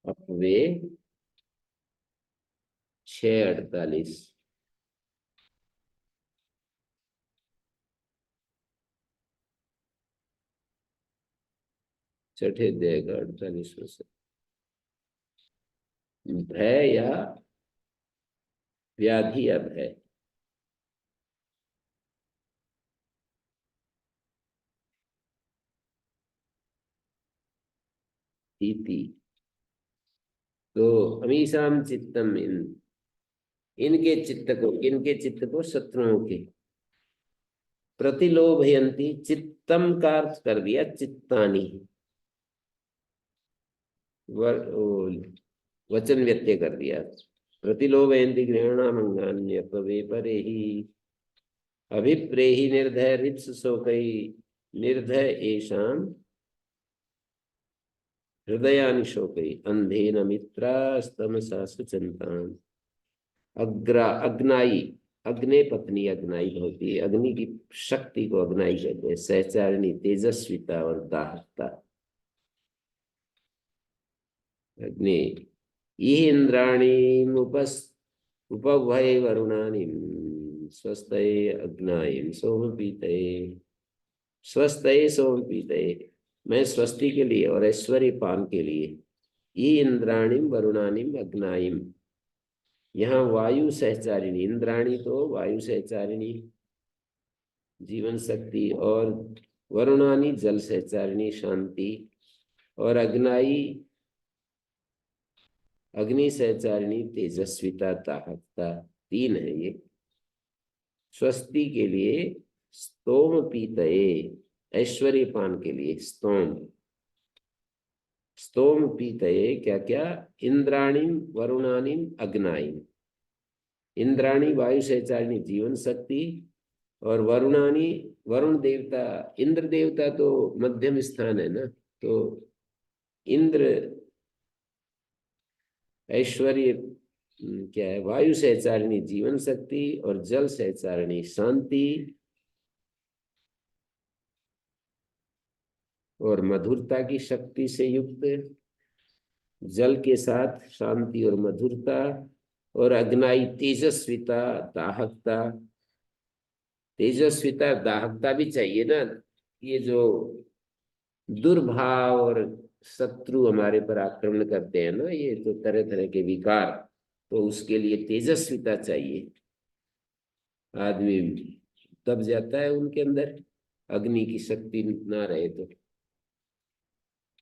अपवे 6:48। छठे अध्याय का 48वां शब्द। भय या व्याधि या भय। इति, तो अमीशाम चित्तम इनके चित्त को, इनके चित्त को शत्रुओं के। प्रतिलोभयंती, चित्तम का अर्थ कर दिया चित्तानी, वचन व्यत्यय कर दिया। प्रतिलोभयंती गृहाणाम अंगानि अप्वे परेहि। अभिप्रेहि निर्धय ऋत्स शोकई निर्धय एषां हृदयानि शोकई अंधेन मित्रास्तमसा सुचंताम। अग्नाई, अग्ने पत्नी अग्नाई होती है। अग्नि की शक्ति को अग्नाई कहते हैं। सहचारिणी तेजस्विता और दाहकता। अग्नि ये इंद्राणी उपभय वरुणानी स्वस्तये अग्नायम सोम पीतये। स्वस्तये सोम पीतये, मैं स्वस्ति के लिए और ऐश्वर्य पान के लिए। ये इंद्राणीम वरुणानीम अग्नाइम, यहाँ वायु सहचारिणी, इंद्राणी तो वायु सहचारिणी जीवन शक्ति, और वरुणानी जल सहचारिणी शांति, और अग्नाई अग्नि सहचारिणी तेजस्विता दाहकता। 3 है ये। स्वस्ति के लिए स्तोम पीतये, ऐश्वर्य पान के लिए स्तोम। स्तोम पीतये क्या क्या? इंद्राणीम वरुणानीम अग्नाईम। इंद्राणी वायु सहचारिणी जीवन शक्ति, और वरुणानी वरुण देवता। इंद्र देवता तो मध्यम स्थान है ना, तो इंद्र ऐश्वर्य क्या है? वायु सहचारिणी जीवन शक्ति, और जल सहचारिणी शांति, और मधुरता की शक्ति से युक्त। जल के साथ शांति और मधुरता, और अग्नाई तेजस्विता दाहकता। तेजस्विता दाहकता भी चाहिए ना। ये जो दुर्भाव और शत्रु हमारे पर आक्रमण करते हैं ना, ये तो तरह तरह के विकार, तो उसके लिए तेजस्विता चाहिए। आदमी दब जाता है उनके अंदर, अग्नि की शक्ति ना रहे तो।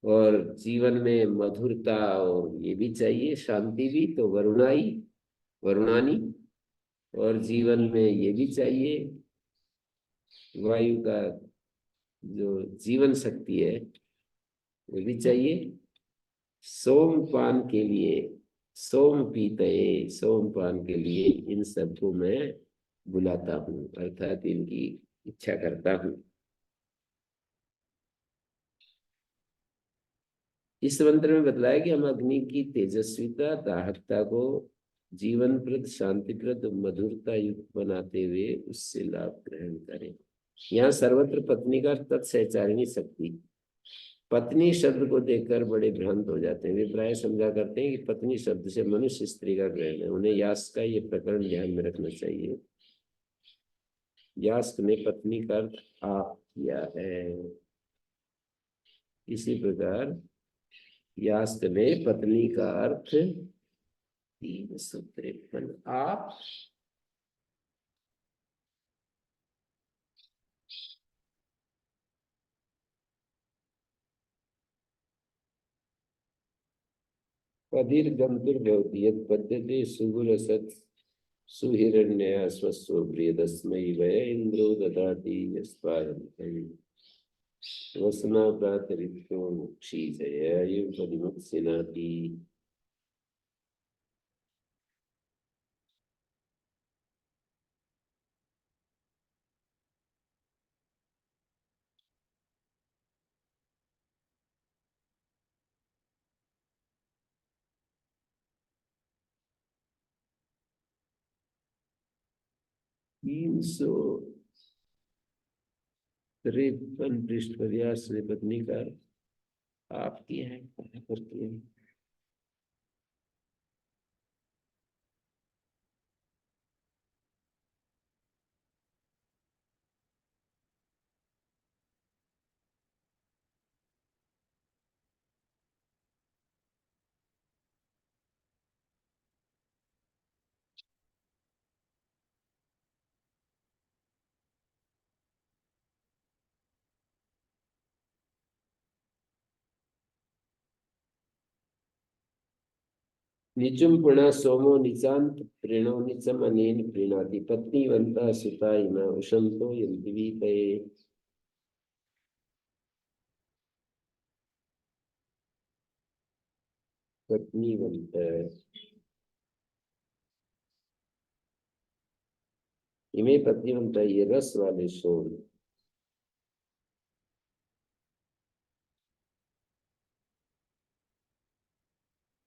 और जीवन में मधुरता और ये भी चाहिए, शांति भी, तो वरुणाई वरुणानी। और जीवन में ये भी चाहिए, वायु का जो जीवन शक्ति है वो भी चाहिए। सोमपान के लिए, सोम पीतये, सोमपान के लिए इन सबको मैं बुलाता हूँ, अर्थात इनकी इच्छा करता हूँ। इस मंत्र में बतलाया कि हम अग्नि की तेजस्विता, दाहकता को जीवनप्रद, शांतिप्रद, मधुरता युक्त बनाते हुए उससे लाभ ग्रहण करें। यहाँ सर्वत्र पत्नी का तत्सहचारिणी शक्ति, पत्नी शब्द को देखकर बड़े भ्रांत हो जाते हैं। वे प्राय समझा करते हैं कि पत्नी शब्द से मनुष्य स्त्री का ग्रहण है। उन्हें यास्क का ये प्रकरण ध्यान में रखना चाहिए। यास्क ने पत्नी का अर्थ आप किया है। इसी प्रकार यास्क ने पत्नी का अर्थ 353 आप पदीर गंतुर भवति यद पद्यते सुगुरसत् सुहिरण्यया स्वस्व प्रियदस्मै वय इंद्रो ददाति यस्पायं वसना प्रातरितो क्षीजय युपदिमुत्सिनाति। तीन सौ 53 पृष्ठ पर व्यास ने पत्नी का आप किया है, करती है। निचुम पुनः सोमो निचांत प्रणो निचम अनेन प्रीणाति पत्नीवंता सुता इमा उशंतो यन्तिवीतये। पत्नीवंत, इमे पत्नीवंत, ये रस वाले सोम।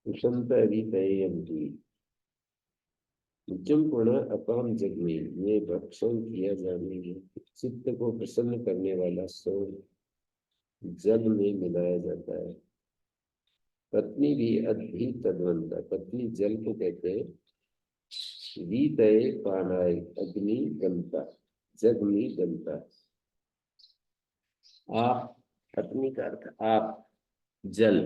उशंत अवीतये यन्ति निचुम पुनः अपाम जगमे, ये भक्षण किया जाने चित्त को प्रसन्न करने वाला सोम जल में मिलाया जाता है। पत्नी भी अद्भि तद्वंता, पत्नी जल को कहते हैं। वीतये पानाय अग्नि गंता, जगनी गंता। आप, पत्नी का अर्थ आप, जल।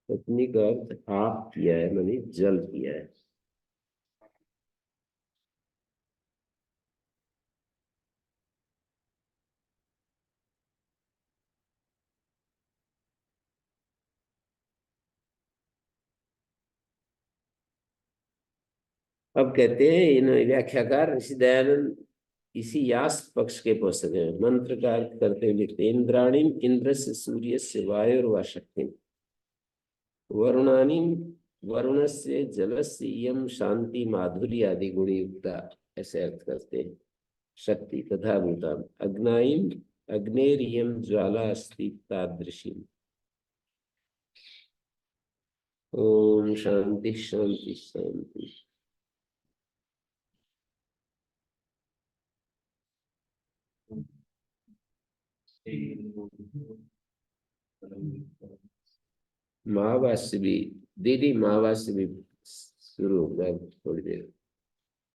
पत्नी का अर्थ आप किया है, मैंने जल किया है। अब कहते हैं इन व्याख्याकार ऋषि दयानंद इसी यास पक्ष के पोषक है। मंत्र का अर्थ करते हुए लिखते हैं इंद्राणीम इंद्र से सूर्य से वायुर्वा शक्ति वरुणानी वरुण से जल से यम शांति माधुरी आदि गुण युक्ता, ऐसे अर्थ करते हैं। शक्ति तथा भूताम अग्नाइम अग्नेरियम ज्वाला अस्ति तादृशी। ओम शांति शांति शांति। महावास्य भी दीदी, महावास्य भी शुरू होगा थोड़ी देर।